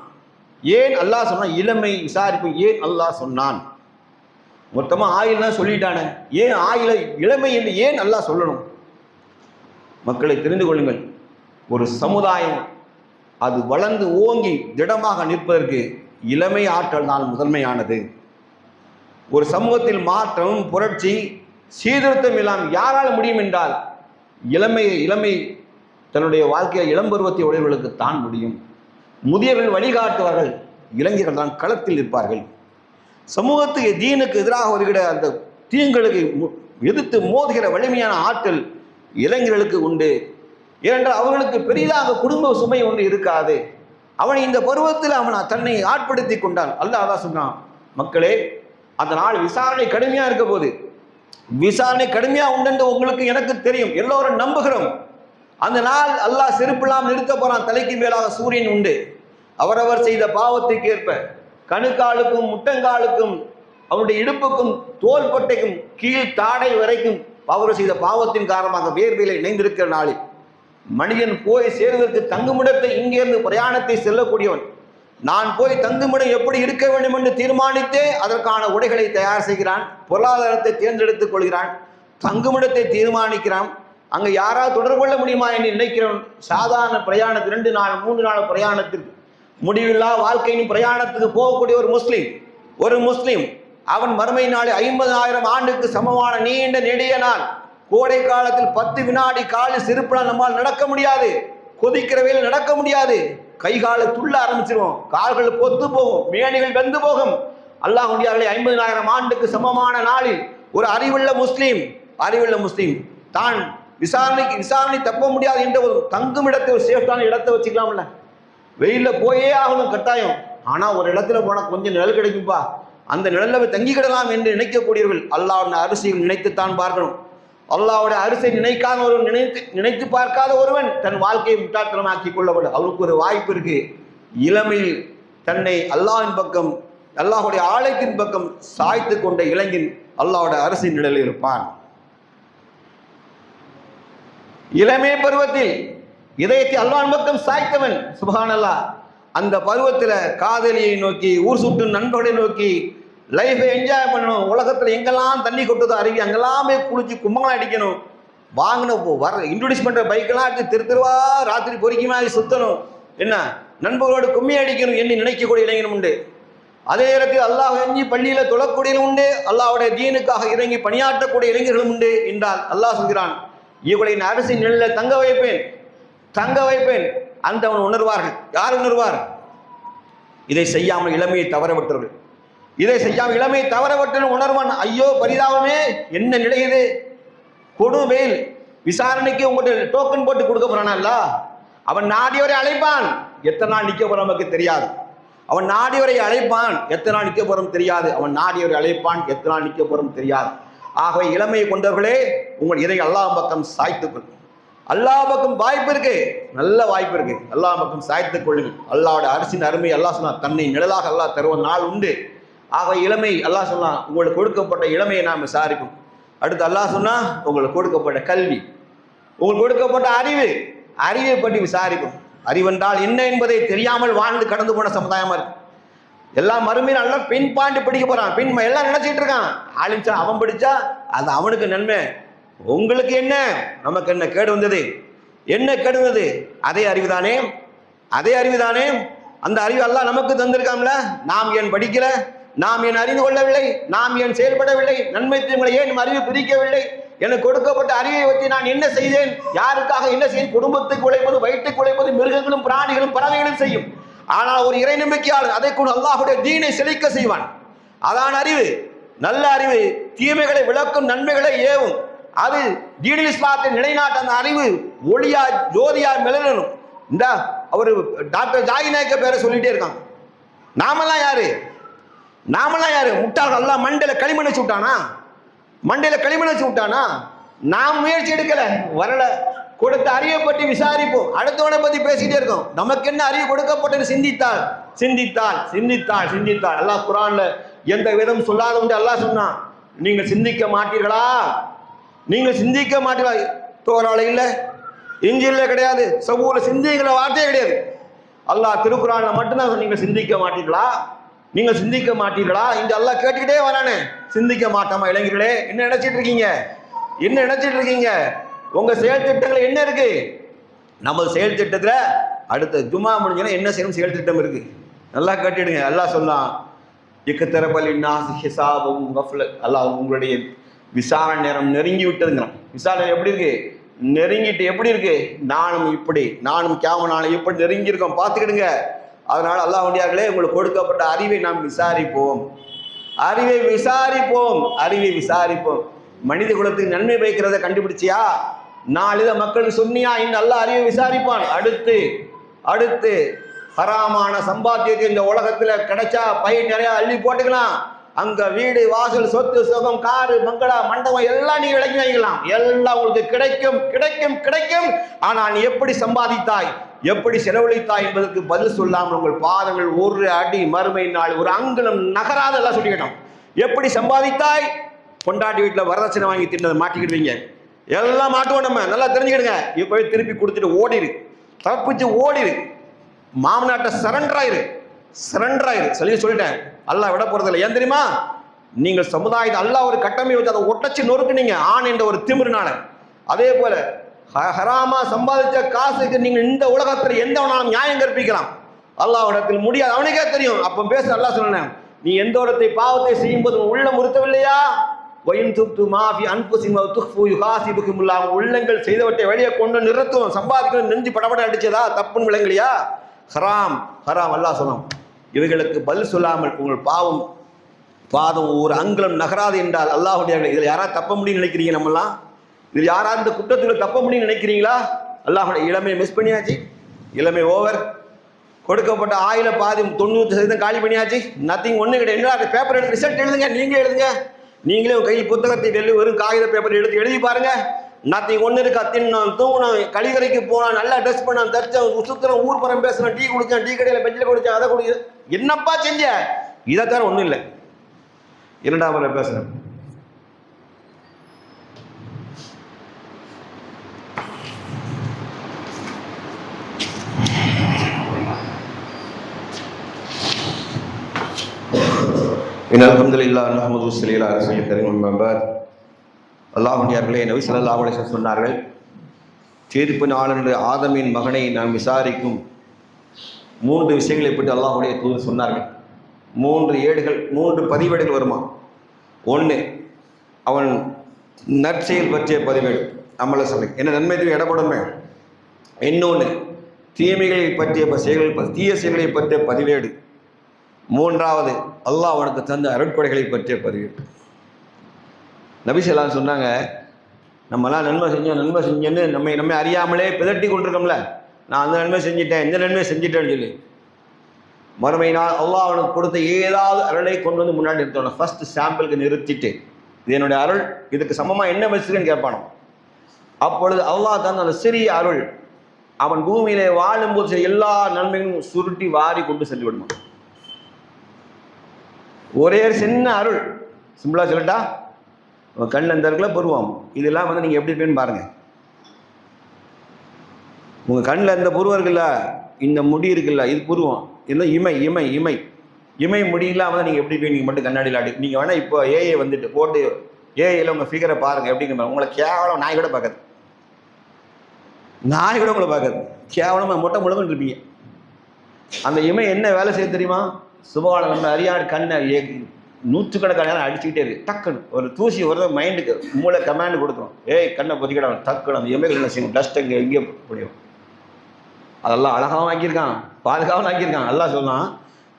ஏன் அல்லாஹ் சொன்னான் இளமை விசாரிப்போம்? ஏன் அல்லாஹ் சொன்னான்? மொத்தமாக ஆயுள்னா சொல்லிட்டானே, ஏன் ஆயுளை இளமை என்று ஏன் அல்லாஹ் சொல்லணும்? மக்களை தெரிந்து கொள்ளுங்கள். ஒரு சமுதாயம் அது வளர்ந்து ஓங்கி திடமாக நிற்பதற்கு இளமை ஆற்றல் தான் முதன்மையானது. ஒரு சமூகத்தில் மாற்றம், புரட்சி, சீர்திருத்தம் எல்லாம் யாரால் முடியும் என்றால் இளமை தன்னுடைய வாழ்க்கையை இளம்பருவத்தை உடையவர்களுக்கு தான் முடியும். முதியவர்கள் வழிகாட்டுவார்கள், இளைஞர்கள் தான் களத்தில் நிற்பார்கள். சமூகத்துக்கு தீனுக்கு எதிராக வருகிற அந்த தீங்களுக்கு எதிர்த்து மோதுகிற வலிமையான ஆற்றல் இளைஞர்களுக்கு உண்டு. ஏனென்றால் அவர்களுக்கு பெரிதாக குடும்ப சுமை ஒன்று இருக்காது. அவன் இந்த பருவத்தில் அவன் தன்னை ஆட்படுத்தி கொண்டான். அல்லாஹ் தான் சொன்னான், மக்களே அந்த நாள் விசாரணை கடுமையாக இருக்க போது, விசாரணை கடுமையாக உண்டு உங்களுக்கு எனக்கு தெரியும், எல்லோரும் நம்புகிறோம். அந்த நாள் அல்லாஹ் செருப்பில்லாமல் நிறுத்த போறான். தலைக்கு மேலாக சூரியன் உண்டு. அவரவர் செய்த பாவத்துக்கு ஏற்ப கணுக்காலுக்கும் முட்டங்காலுக்கும் அவருடைய இடுப்புக்கும் தோள்பட்டைக்கும் கீழ் தாடை வரைக்கும் அவர் செய்த பாவத்தின் காரணமாக வேர்வையில் இணைந்திருக்கிற நாளில் மனிதன் போய் சேர்வதற்கு தங்குமிடத்தை இங்கிருந்து பிரயாணத்தை செல்லக்கூடியவன். நான் போய் தங்குமிடம் எப்படி இருக்க வேண்டும் என்று தீர்மானித்தே அதற்கான உடைகளை தயார் செய்கிறான், பொருளாதாரத்தை தேர்ந்தெடுத்துக் கொள்கிறான், தங்குமிடத்தை தீர்மானிக்கிறான். அங்கே யாராவது தொடர்பு கொள்ள முடியுமா என்று நினைக்கிறவன் சாதாரண பிரயாணத்தில் 2 நாள் 3 நாள் பிரயாணத்திற்கு முடிவில்லா வாழ்க்கையின் பிரயாணத்துக்கு போகக்கூடிய ஒரு முஸ்லீம் அவன் மறுமை நாளை 50,000 ஆண்டுக்கு சமமான நீண்ட நெடிய நாள். கோடை காலத்தில் 10 வினாடி காலில் செருப்பினால் நம்மால் நடக்க முடியாது, கொதிக்கிற வேலையில் நடக்க முடியாது, கை காலை துள்ள ஆரம்பிச்சிருவோம், கால்கள் பொத்து போகும், மேனிகள் வெந்து போகும். அல்லாஹ் முடியாத 50,000 ஆண்டுக்கு சமமான நாளில் ஒரு அறிவுள்ள முஸ்லீம் தான் விசாரணை தப்ப முடியாது என்ற ஒரு தங்குமிடத்தை, ஒரு சேஃப்டான இடத்தை வச்சுக்கலாம்ல. வெயிலில் போயே ஆகணும் கட்டாயம். ஆனால் ஒரு இடத்துல போனால் கொஞ்சம் நிழல் கிடைக்கும்பா, அந்த நிழலில் தங்கிக்கிடலாம் என்று நினைக்கக்கூடியவர்கள் அல்லாஹ்வுடைய அரிசியை நினைத்துத்தான் பார்க்கணும். அல்லாஹ்வுடைய அரிசியை நினைக்காத ஒருவன் நினைத்து பார்க்காத ஒருவன் தன் வாழ்க்கையை முட்டாள்தனமாக்கி கொள்ளப்படும். அவருக்கு ஒரு வாய்ப்பு இருக்கு. இளமையில் தன்னை அல்லாஹ்வின் பக்கம், அல்லாஹ்வுடைய ஆலயத்தின் பக்கம் சாய்த்து கொண்ட இளைஞன் அல்லாஹ்வுடைய அரிசி நிழலில் இருப்பான். இளமே பருவத்தில் இதயத்தை அல்லாஹ்வின் பக்கம் சாய்த்தவன் சுப்ஹானல்லாஹ், அந்த பருவத்தில் காதலியை நோக்கி, ஊர் சுட்டு நண்பர்களை நோக்கி லைஃபை என்ஜாய் பண்ணணும். உலகத்தில் எங்கெல்லாம் தண்ணி கொட்டுதோ அருவி அங்கெல்லாமே குளிச்சு கும்பலாம் அடிக்கணும். வாங்கின வர இன்ட்ரோடியூஸ் பண்ணுற பைக்கெல்லாம் எடுத்து திருவா ராத்திரி பொறிக்குமாதிரி சுற்றணும். என்ன நண்பர்களோடு கும்மி அடிக்கணும் என்று நினைக்கக்கூடிய இளைஞனும் உண்டு. அதே நேரத்தில் அல்லாஹ் எஞ்சி பள்ளியில் தொழக்கூடியவர்களும் உண்டு. அல்லாஹ்வுடைய தீனுக்காக இறங்கி பணியாற்றக்கூடிய இளைஞர்களும் உண்டு என்றால் அல்லாஹ் சொல்கிறான், இவர்களை அரிசி நிழலில் தங்க வைப்பேன். அந்த அவன் உணர்வார்கள். யார் உணர்வார்? இதை செய்யாமல் இளமையை தவறவிட்டவர்கள். இதை செய்யாமல் இளமையை தவறவிட்டு உணர்வான். ஐயோ பரிதாபமே, என்ன நிலையுது, கொடும் வெயில், விசாரணைக்கு உங்கள்கிட்ட டோக்கன் போட்டு கொடுக்க போறானல்ல, அவன் நாடியவரை அழைப்பான். எத்தனை நாள் நிற்க போற நமக்கு தெரியாது. அவன் நாடியவரை அழைப்பான், எத்தனை நாள் நிற்க போறோம் தெரியாது. அவன் நாடியவரை அழைப்பான், எத்தனை நாள் நிற்க போறோம் தெரியாது. ஆகவே இளமையை கொண்டவர்களே, உங்கள் இதை அல்லாஹ் பக்கம் சாய்த்துக்கொள். அல்லாஹ் பக்கம் வாய்ப்பு இருக்கு, நல்ல வாய்ப்பு இருக்கு. அல்லாஹ் பக்கம் சாய்த்துக் கொள்ளுங்கள். அல்லாஹ்வுடைய அரிசின் அருமை அல்லாஹ் சொன்னான், தன்னை நிழலாக அல்லாஹ் தருவ நாள் உண்டு. ஆக இளமை அல்லாஹ் சொன்னான், உங்களுக்கு கொடுக்கப்பட்ட இளமையை நாம் விசாரிப்போம். அடுத்து அல்லாஹ் சொன்னா, உங்களுக்கு கொடுக்கப்பட்ட கல்வி, உங்களுக்கு கொடுக்கப்பட்ட அறிவை பற்றி விசாரிப்போம். அறிவென்றால் என்ன என்பதை தெரியாமல் வாழ்ந்து கடந்து போன சமுதாயமா இருக்கு. எல்லாம் மறுமையில் நல்லா பெண் பாண்டி படிக்க போறான். பெண் எல்லாம் நினைச்சிட்டு இருக்கான், ஆலிச்சா அவன் படிச்சா அது அவனுக்கு நன்மை, உங்களுக்கு என்ன, நமக்கு என்ன கேடு வந்தது, என்ன கேடு வந்தது? அதே அறிவுதானே. அந்த அறிவு அல்லாஹ் நமக்கு தந்திருக்காம்ல. நாம் ஏன் படிக்கல, நாம் ஏன் அறிந்து கொள்ளவில்லை, நாம் ஏன் செயல்படவில்லை, நன்மை தீமைகளை ஏன் அறிவு பிரிக்கவில்லை? எனக்கு கொடுக்கப்பட்ட அறிவை வச்சு நான் என்ன செய்தேன், யாருக்காக என்ன செய்யும்? குடும்பத்துக்கு உழைப்பது, வயிற்றுக்கு உழைப்பது மிருகங்களும் பிராணிகளும் பறவைகளும் செய்யும். ஆனால் ஒரு இறை நம்பிக்கையாளர் அதை கூட அல்லாஹ்வுடைய தீனை செழிக்க செய்வான். அதான் அறிவு. நல்ல அறிவு தீமைகளை விளக்கும், நன்மைகளை ஏவும். அது தீனில் இஸ்லாத்தை நிலைநாட்ட அந்த அறிவு ஒளியா ஜோதியா மிளரணும். இந்த அவர் டாக்டர் ஜாகிர் நாயக்க பேரை சொல்லிட்டே இருக்காங்க. நாமெல்லாம் யாரு? முட்டாள். அல்லாஹ் மண்டையில களிமண் வச்சு விட்டானா? நாம் முயற்சி எடுக்கல, வரல. கொடுத்த அறிவை பற்றி விசாரிப்போம், அடுத்தவனை பத்தி பேசிட்டே இருக்கோம். நமக்கு என்ன அறிவு கொடுக்கப்பட்டது? சிந்தித்தால். அல்லாஹ் குர்ஆன்ல எந்த விதம் சொல்லாத ஒன்று அல்லாஹ் சொன்னான், நீங்கள் சிந்திக்க மாட்டீர்களா? தோரால இல்ல, இஞ்சில்ல கிடையாது, சபூல சிந்திங்கிற வார்த்தையே கிடையாது. அல்லாஹ் திருக்குர்ஆன்ல மட்டும்தான் நீங்கள் சிந்திக்க மாட்டீர்களா இந்த அல்லாஹ் கேட்டுக்கிட்டே வரானே. சிந்திக்க மாட்டோமா? இளைஞர்களே என்ன நினைச்சிட்டு இருக்கீங்க? உங்க செயல் திட்டங்கள் என்ன இருக்கு? நமது செயல் திட்டத்துல அடுத்த ஜும்மா முடிஞ்சனா என்ன செய்யணும் செயல் திட்டம் இருக்கு, நல்லா கேட்டுடுங்க. அல்லாஹ் சொன்னான், அல்லாஹ் உங்களுடைய விசாரணை நேரம் நெருங்கி விட்டதுங்கிறான். விசாரணை எப்படி இருக்கு? நெருங்கிட்டு எப்படி இருக்கு? நானும் கியாம நாளை எப்படி நெருங்கி இருக்கோம் பார்த்துக்கிடுங்க. அதனால அல்லாஹ் வண்டியார்களே, உங்களுக்கு கொடுக்கப்பட்ட அறிவை நாம் விசாரிப்போம். மனித குலத்துக்கு நன்மை பயக்கிறத கண்டுபிடிச்சியா? 4 மக்களுக்கு சொன்னியா? இந்த அல்லாஹ் அறிவை விசாரிப்பான். அடுத்து ஹராமான சம்பாத்தியத்தை இந்த உலகத்துல கிடைச்சா பயிர் நிறைய அள்ளி போட்டுக்கலாம். அங்க வீடு வாசல் சொத்து சுகம் காரு பங்களா மண்டபம் எல்லாம் நீங்க விளக்கி வாங்கிக்கலாம். எல்லாம் உங்களுக்கு கிடைக்கும். ஆனால் நீ எப்படி சம்பாதித்தாய், எப்படி செலவழித்தாய் என்பதற்கு பதில் சொல்லாமல் உங்கள் பாதங்கள் ஒரு அடி மறுமை நாள் ஒரு அங்குலம் நகராத எல்லாம் சொல்லிக்கிட்டோம். எப்படி சம்பாதித்தாய்? கொண்டாட்டி வீட்டில் வரதட்சணை வாங்கி தின்னதை மாட்டிக்கிடுவீங்க. எல்லாம் மாட்டுவோம். நம்ம நல்லா தெரிஞ்சுக்கிடுங்க. இப்போ திருப்பி கொடுத்துட்டு தப்பிச்சு ஓடிரு. மாமனாட்ட சரண்டர் ஆயிரு சொல்லிட்டேன். அல்லாஹ் விட போறதில்லை. ஏன் தெரியுமா? நீங்கள் சமுதாயத்தை அல்லாஹ் ஒரு கட்டமை வச்சு அதை ஒட்டச்சு நொறுக்குனீங்க ஆண் என்ற ஒரு திமிருனால. அதே போல ஹராமா சம்பாதிச்ச காசுக்கு நீங்க இந்த உலகத்தில் எந்த வேணாலும் நியாயம் கற்பிக்கலாம், அல்லாஹ்விடத்தில் முடியாது. அவனுக்கே தெரியும். அப்ப பேச அல்லாஹ் சொன்னேன், நீ எந்த ஒருத்தை பாவத்தை செய்யும் போது உள்ளம் உறுத்தவில்லையா? உள்ளங்கள் செய்தவற்றை வெளியே கொண்டு நிறுத்தும். சம்பாதிக்கணும் நெஞ்சு படபட அடிச்சதா தப்புன்னு விளங்கலையா? ஹராம் அல்லாஹ் சொன்னோம். இவைகளுக்கு பதில் சொல்லாமல் உங்கள் பாதம் ஒரு அங்குலம் நகராது என்றால் அல்லாஹ்வுடைய இதில் யாராவது தப்ப முடியும்னு நினைக்கிறீங்க? நம்மலாம் இதில் யாராவது இந்த குற்றத்தில் தப்ப முடியும்னு நினைக்கிறீங்களா? அல்லாஹ்வுடைய இளமையை மிஸ் பண்ணியாச்சு. இளமை ஓவர். கொடுக்கப்பட்ட ஆயில பாதி 90% காலி பண்ணியாச்சு. நத்திங், ஒன்றும் கிடையாது. பேப்பர் எடுத்து ரிசல்ட் எழுதுங்க, நீங்கள் எழுதுங்க. நீங்களே உங்கள் கையில் புத்தகத்தை டெல்லி வெறும் காகித பேப்பர் எடுத்து எழுதி பாருங்க. நத்திங் ஒன்று இருக்கா? தின்னும் தூங்கினோம், கழிவறைக்கு போனோம், நல்லா ட்ரெஸ் பண்ணோம், தச்சோம், சுத்திரம், ஊர் புறம் பேசுகிறோம், டீ குடித்தோம், டீ கடையில் பெஞ்சில் குடித்தோம், அதை குடி, என்னப்பா செஞ்ச? இதை தவிர ஒன்றும் இல்லை. இரண்டாம் முறை பேசுகிறேன். அல்ஹம்துலில்லாஹ் நஹ்மதுஹு வ ஸல்லல்லாஹு அலைஹி வஸல்லம். அம்மா பஅத். அல்லாஹ்வுடையவர்களே, நபி ஸல்லல்லாஹு அலைஹி வஸல்லம் சொன்னார்கள், தீர்ப்பு நாளன்று ஆதமின் மகனை நாம் விசாரிக்கும் 3 விஷயங்களை பற்றி அல்லாஹ்வுடைய தூதர் சொன்னார்கள். 3 பதிவேடுகள் வருமா. 1, அவன் நற்செயல் பற்றிய பதிவேடு, அமல சொல்லி என்ன நன்மை இடப்படுமே. இன்னொன்று, தீமைகளை பற்றிய தீய செயல்களை பற்றிய பதிவேடு. 3வது, அல்லாஹ் அவனுக்கு தந்த அருட்படைகளை பற்றிய பதிவேடு. நபி ஸல்லல்லாஹு அலைஹி சொன்னாங்க, நம்மளாம் நன்மை செஞ்சேன்னு நம்ம அறியாமலே பிதட்டி கொண்டிருக்கோம்ல. நான் அந்த நன்மை செஞ்சிட்டேன், இந்த நன்மை செஞ்சிட்டேன்னு சொல்லி மறுமை நாள் அல்லாஹ் அவனுக்கு கொடுத்த ஏதாவது அருளை கொண்டு வந்து முன்னாடி நிறுத்தணும். ஃபர்ஸ்ட் சாம்பிளுக்கு நிறுத்திட்டு, இது என்னுடைய அருள், இதுக்கு சமமாக என்ன வச்சுருக்கேன்னு கேட்பானோ. அப்பொழுது அல்லாஹ் தந்த அந்த சிறிய அருள் அவன் பூமியிலே வாழும்போது எல்லா நன்மையும் சுருட்டி வாரி கொண்டு சென்று விடுவான். ஒரே சின்ன அருள், சிம்பிளாக சொல்லட்டா, கண்ணில் இந்த இருக்குல்ல புருவம், இதெல்லாம் நீங்கள் எப்படி இருப்பேன்னு பாருங்கள். உங்கள் கண்ணில் இந்த புருவம் இருக்குல்ல, இந்த முடி இருக்குல்ல, இது புருவம், இல்லை இமை முடியெல்லாம் நீங்கள் எப்படி இருப்பீங்க? நீங்கள் மட்டும் கண்ணாடியில் ஆடி. நீங்கள் வேணால் இப்போ ஏஐ வந்துட்டு போட்டு ஏஐயில் உங்கள் ஃபிகரை பாருங்கள் எப்படிங்கிற. உங்களை கேவலம் நாய் கூட பார்க்காது, உங்களை பார்க்காது. கேவலமாக மொட்டை முழுவதும் இருப்பீங்க. அந்த இமை என்ன வேலை செய்ய தெரியுமா? சுபகாலம் நம்ம அறியாடு கண்ணை 100கணக்கான நேரம் அடிச்சுக்கிட்டே இருக்கு. டக்குன்னு ஒரு தூசி வருது, மைண்டுக்கு மூளை கமாண்டு கொடுக்குறோம், ஏய் கண்ணை பொதிக்கிட டக்குன்னு அந்த இமைகள் என்ன செய்யணும், டஸ்ட் அங்கே எங்கேயோ முடியும். அதெல்லாம் அழகாகவும் ஆக்கியிருக்கான், பாதுகாவும் ஆக்கியிருக்கான். அல்லாஹ் சொல்லலாம்,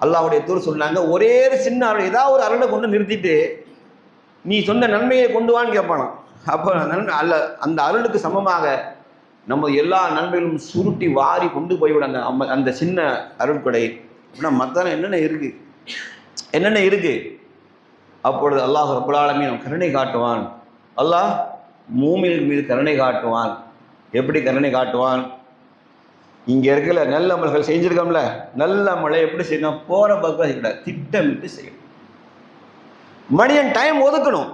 அல்லாஹ்வுடைய தூர் சொன்னாங்க, ஒரே சின்ன அருள், ஏதாவது ஒரு அருளை கொண்டு நிறுத்திட்டு நீ சொன்ன நன்மையை கொண்டு வான்னு கேட்பானோ. அப்போ நன்மை அல்ல, அந்த அருளுக்கு சமமாக நம்ம எல்லா நன்மைகளும் சுருட்டி வாரி கொண்டு போய்விட அந்த சின்ன அருள்கொடை. அப்படின்னா மற்ற என்னென்ன இருக்கு. அப்பொழுது அல்லாஹ் ரப்பல் ஆலமீன் கருணை காட்டுவான். அல்லாஹ் மூமின் மீது கருணை காட்டுவான். எப்படி கருணை காட்டுவான்? இங்கே இருக்கிற நல்ல அமல்கள் செஞ்சுருக்கோம்ல, நல்ல அமலை எப்படி செய்யணும்? போகிற பக்கம் செய்யக்கூடாது, திட்டமிட்டு செய்யணும். மனிதன் டைம் ஒதுக்கணும்.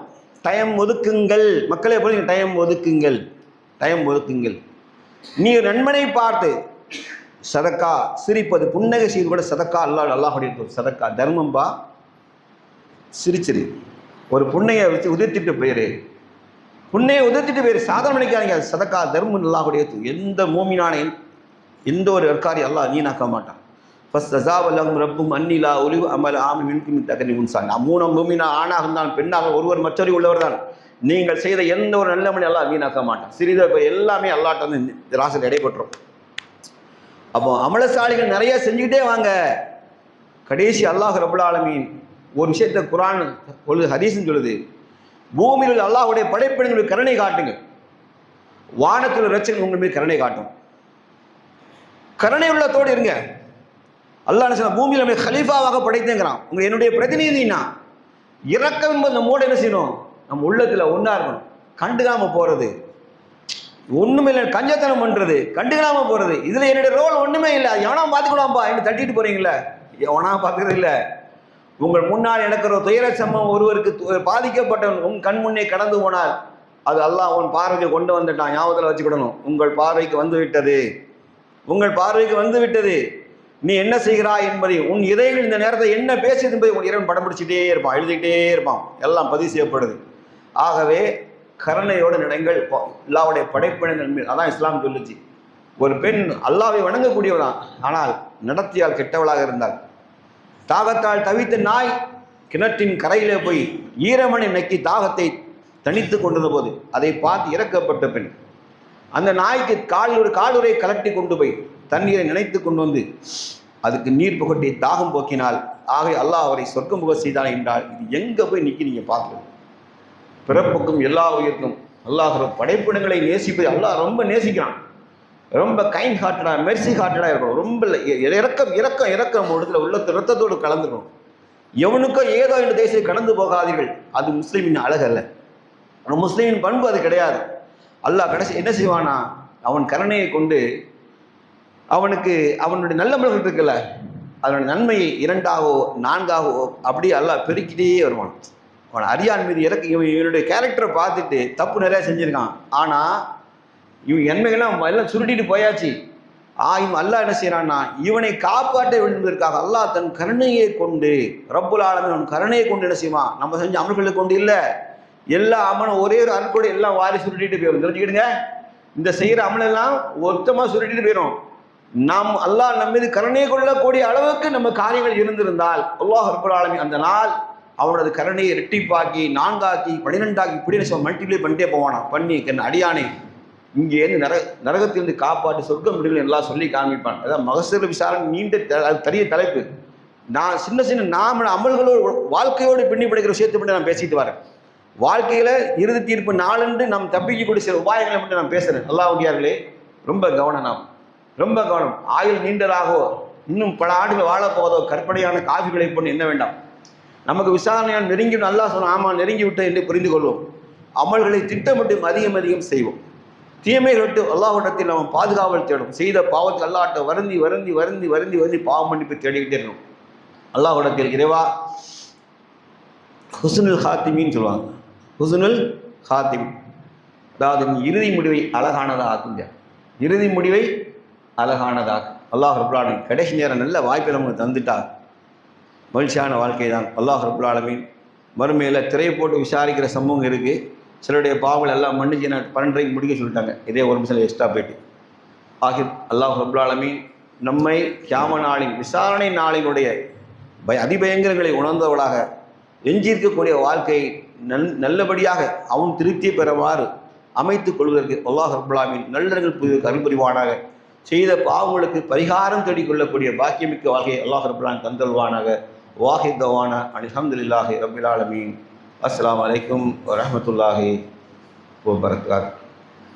டைம் ஒதுக்குங்கள் மக்களே, போல டைம் ஒதுக்குங்கள். நீ நண்பனை பார்த்து சதக்கா, சிரிப்பது, புன்னகை செய்து கூட சதக்கா. அல்லாஹுடைய சதக்கா தர்மம்பா, சிரிச்சிரு. ஒரு புண்ணையை வச்சு உதிர்த்திட்டு போயிரு, சாதனை பண்ணிக்காதீங்க. அது சதக்கா தர்மம். அல்லாஹுடைய எந்த மூமினான எந்த ஒரு அற்காரி அல்லாஹ் நீனாக்க மாட்டான். ஃபஸ்ட் அஸாவல்லஹும் ரப்பும் அன்னிலா ஒலிவு அமல் ஆமி மின்கும் தகனி உன்சான். மூணாம் மூமினா ஆணாக இருந்தால் பெண்ணாக ஒருவர் மற்றொரு உள்ளவர் தான். நீங்கள் செய்த எந்த ஒரு நல்ல மணி அல்லாஹ் வீணாக்க மாட்டான். சிறிது எல்லாமே அல்லாஹ்ட்ட வந்து ராசில் இடைப்பட்டுரும். அப்போ அமலசாலிகள் நிறைய செஞ்சுக்கிட்டே வாங்க. கடைசி அல்லாஹ் ரப்பல் ஆலமீன் ஒரு விஷயத்தை குர்ஆன் ஒரு ஹதீஸ்னு சொல்லுது, பூமியில் அல்லாஹ்வுடைய படைப்பினங்களுக்கு கருணை காட்டுங்க, வானத்தில் ரட்சகன் உங்கள் மீது கருணை காட்டும். கருணை உள்ளத்தோடு இருங்க. அல்லாஹ் என்ன சொன்னா, பூமியில் நம்ம ஹலீஃபாவாக படைத்தேங்கிறான். உங்க என்னுடைய பிரதிநிதினா இரக்கம் என்பது நம்மோடு என்ன செய்யணும்? நம்ம உள்ளத்தில் ஒன்றா இருக்கணும். கண்டுக்காம போறது ஒண்ணுமே இல்லை, கஞ்சத்தனம் பண்றது, கண்டுக்காம போறது, இதுல என்னுடைய ரோல் ஒண்ணுமே இல்லை, எவனா பார்த்துக்கூடாம்பா என்று தட்டிட்டு போறீங்களே, எவனா பார்க்கறது இல்லை. உங்கள் முன்னால் நடக்கிற துயர சம்பவம் ஒருவருக்கு பாதிக்கப்பட்டவன் உன் கண் முன்னே கடந்து போனால் அது அல்லாஹ் உன் பார்வைக்கு கொண்டு வந்துட்டான். ஞாபகத்தில் வச்சுக்கிடணும். உங்கள் பார்வைக்கு வந்து விட்டது, நீ என்ன செய்கிறாய் என்பதை, உன் இதயங்கள் இந்த நேரத்தை என்ன பேசுது என்பதை உன் இறைவன் படம் பிடிச்சிட்டே இருப்பான், எழுதிக்கிட்டே இருப்பான், எல்லாம் பதிவு செய்யப்படுது. ஆகவே கருணையோடு நடங்கள். அல்லாஹ்வுடைய படைப்பின நன்மை. அதான் இஸ்லாம் சொல்லுச்சு. ஒரு பெண் அல்லாஹ்வை வணங்கக்கூடியவதான், ஆனால் நடத்தியால் கெட்டவளாக இருந்தால், தாகத்தால் தவித்த நாய் கிணற்றின் கரையிலே போய் ஈரமணி நக்கி தாகத்தை தனித்து கொண்டிருந்த போது அதை பார்த்து இறக்கப்பட்ட பெண் அந்த நாய்க்கு காலுரை கலட்டி கொண்டு போய் தண்ணீரை நினைத்து கொண்டு வந்து அதுக்கு நீர் புகட்டி தாகம் போக்கினால் ஆகவே அல்லாஹ் அவரை சொர்க்கம் புக செய்தான் என்றால் இது எங்கே போய் நிற்கி நீங்கள் பார்க்கணும். பிறப்புக்கும் எல்லா உயிர்க்கும் அல்லாஹ் படைப்பினங்களை நேசிப்பது அல்லாஹ் ரொம்ப நேசிக்கிறான். ரொம்ப கைண்ட் ஹார்ட்டடாக மெர்சி ஹார்ட்டடாக இருக்கணும். ரொம்ப இறக்கம் இறக்கம் இறக்கம் இடத்துல உள்ள ரத்தத்தோடு கலந்துக்கணும். எவனுக்கோ ஏதோ இந்த தேசத்தை கடந்து போகாதீர்கள். அது முஸ்லீமின் அழகு அல்ல, முஸ்லீமின் பண்பு அது கிடையாது. அல்லாஹ் கடைசி என்ன செய்வானா, அவன் கருணையை கொண்டு அவனுக்கு அவனுடைய நல்ல மலர்கள் இருக்குல்ல, அதனுடைய நன்மையை 2ஆகவோ 4ஆகவோ அப்படியே அல்லாஹ் பெருக்கிட்டே வருவான். அவன் அரியான் மீது இவனுடைய கேரக்டரை பார்த்துட்டு தப்பு நிறையா செஞ்சுருக்கான், ஆனால் இவன் நன்மைகள்லாம் எல்லாம் சுருட்டிட்டு போயாச்சு. இவன் அல்லாஹ் என்ன செய்யறான்னா, இவனை காப்பாற்ற வேண்டுவதற்காக அல்லாஹ் தன் கருணையை கொண்டு, ரப்புல் ஆலமீன் அவன் கருணையை கொண்டு என்ன செய்வான், நம்ம செஞ்ச அமல்களை கொண்டு இல்லை, எல்லா அமலும் ஒரே ஒரு அருள் கூட எல்லாம் வாரி சுருட்டிட்டு போயிடும். தெரிஞ்சுக்கிடுங்க, இந்த செய்கிற அமலெல்லாம் மொத்தமாக சுருட்டிட்டு போயிடும். நாம் அல்லாஹ் நம்ம மீது கருணை கொள்ளக்கூடிய அளவுக்கு நம்ம காரியங்கள் இருந்திருந்தால் அல்லாஹ் ரப்புல் ஆலமீன் அந்த நாள் அவனது கருணையை ரெட்டிப்பாக்கி 4ஆக்கி 12ஆக்கி இப்படி மல்டிப்ளை பண்ணிட்டே போவானா. பண்ணி என்ன அடியானே இங்கேருந்து நரகத்திலிருந்து காப்பாற்றி சொர்க்கம் விடுகள் எல்லாம் சொல்லி காமிப்பான். அதான் மகசூல் விசாரணை நீண்ட பெரிய தலைப்பு. நான் சின்ன சின்ன நாம அமல்களோடு வாழ்க்கையோடு பின்னி படுகிற விஷயத்தை மட்டும் நான் பேசிட்டு வரேன். வாழ்க்கையில் இறுதி தீர்ப்பு நாளன்று நாம் தப்பிக்கக்கூடிய சில உபாயங்களை மட்டும் நான் பேசுகிறேன். அல்லாஹ்வுடையார்களே, ரொம்ப கவனம், நாம் ரொம்ப கவனம். ஆயுள் நீண்டதாகவோ இன்னும் பல ஆண்டுகள் வாழப்போவதோ கற்பனையான காவிகளை பொண்ணு என்ன வேண்டாம். நமக்கு விசாரணையான நெருங்கி அல்லாஹ் சொன்ன ஆமாம் நெருங்கி விட்டு என்று புரிந்து கொள்வோம். அமல்களை திட்டமிட்டு அதிகம் அதிகம் செய்வோம். தீமைகள் விட்டு அல்லாஹ்விடத்தில் நம்ம பாதுகாவல் தேடும். செய்த பாவத்துக்கு அல்லாஹ்ட்ட வருந்தி வருந்தி வருந்தி வருந்தி வருந்தி பாவம் மன்னிப்பு தேடிக்கிட்டே இருக்கணும். அல்லாஹ்விடத்தில் இறைவா ஹுஸ்னுல் ஹாத்திமின்னு சொல்லுவாங்க. ஹுஸ்னுல் ஹாத்திம், அதாவது இறுதி முடிவை அழகானதாக ஆக்குங்க, இறுதி முடிவை அழகானதாக. அல்லாஹ் ரப்புல் ஆலமீன் கடைசி நேரம் நல்ல வாய்ப்பை நமக்கு தந்துட்டார். மகிழ்ச்சியான வாழ்க்கை தான். அல்லாஹ் ரப்புல் ஆலமீன் மறுமையில் திரையை போட்டு விசாரிக்கிற சம்பவம் இருக்குது. சிலருடைய பாவங்கள் எல்லாம் மன்னிச்சு 12:30 முடிக்க சொல்லிட்டாங்க. இதே ஒரு நிமிஷம் எக்ஸ்ட்ரா போயிட்டு அல்லாஹ் ரப்புல் ஆலமீன் நம்மை கியாம நாளின் விசாரணை நாளினுடைய அதிபயங்கரங்களை உணர்ந்தவளாக எஞ்சியிருக்கக்கூடிய வாழ்க்கையை நல்லபடியாக அவன் திருப்தியை பெறுமாறு அமைத்துக் கொள்வதற்கு அல்லாஹ் ரப்புல் ஆலமீன் நல்லறங்கள் புதிய அருள்புரிவானாக. செய்த பாவங்களுக்கு பரிகாரம் தேடிக்கொள்ளக்கூடிய பாக்கியமிக்க வாழ்க்கையை அல்லாஹ் ரப்புல் ஆலமீன் தந்தல்வானாக. வாஹித் தவானா அல்ஹம்துலில்லாஹி ரப்பில் ஆலமீன். அஸ்ஸலாமு அலைக்கும் வரஹ்மத்துல்லாஹி வபரகாத்துஹு.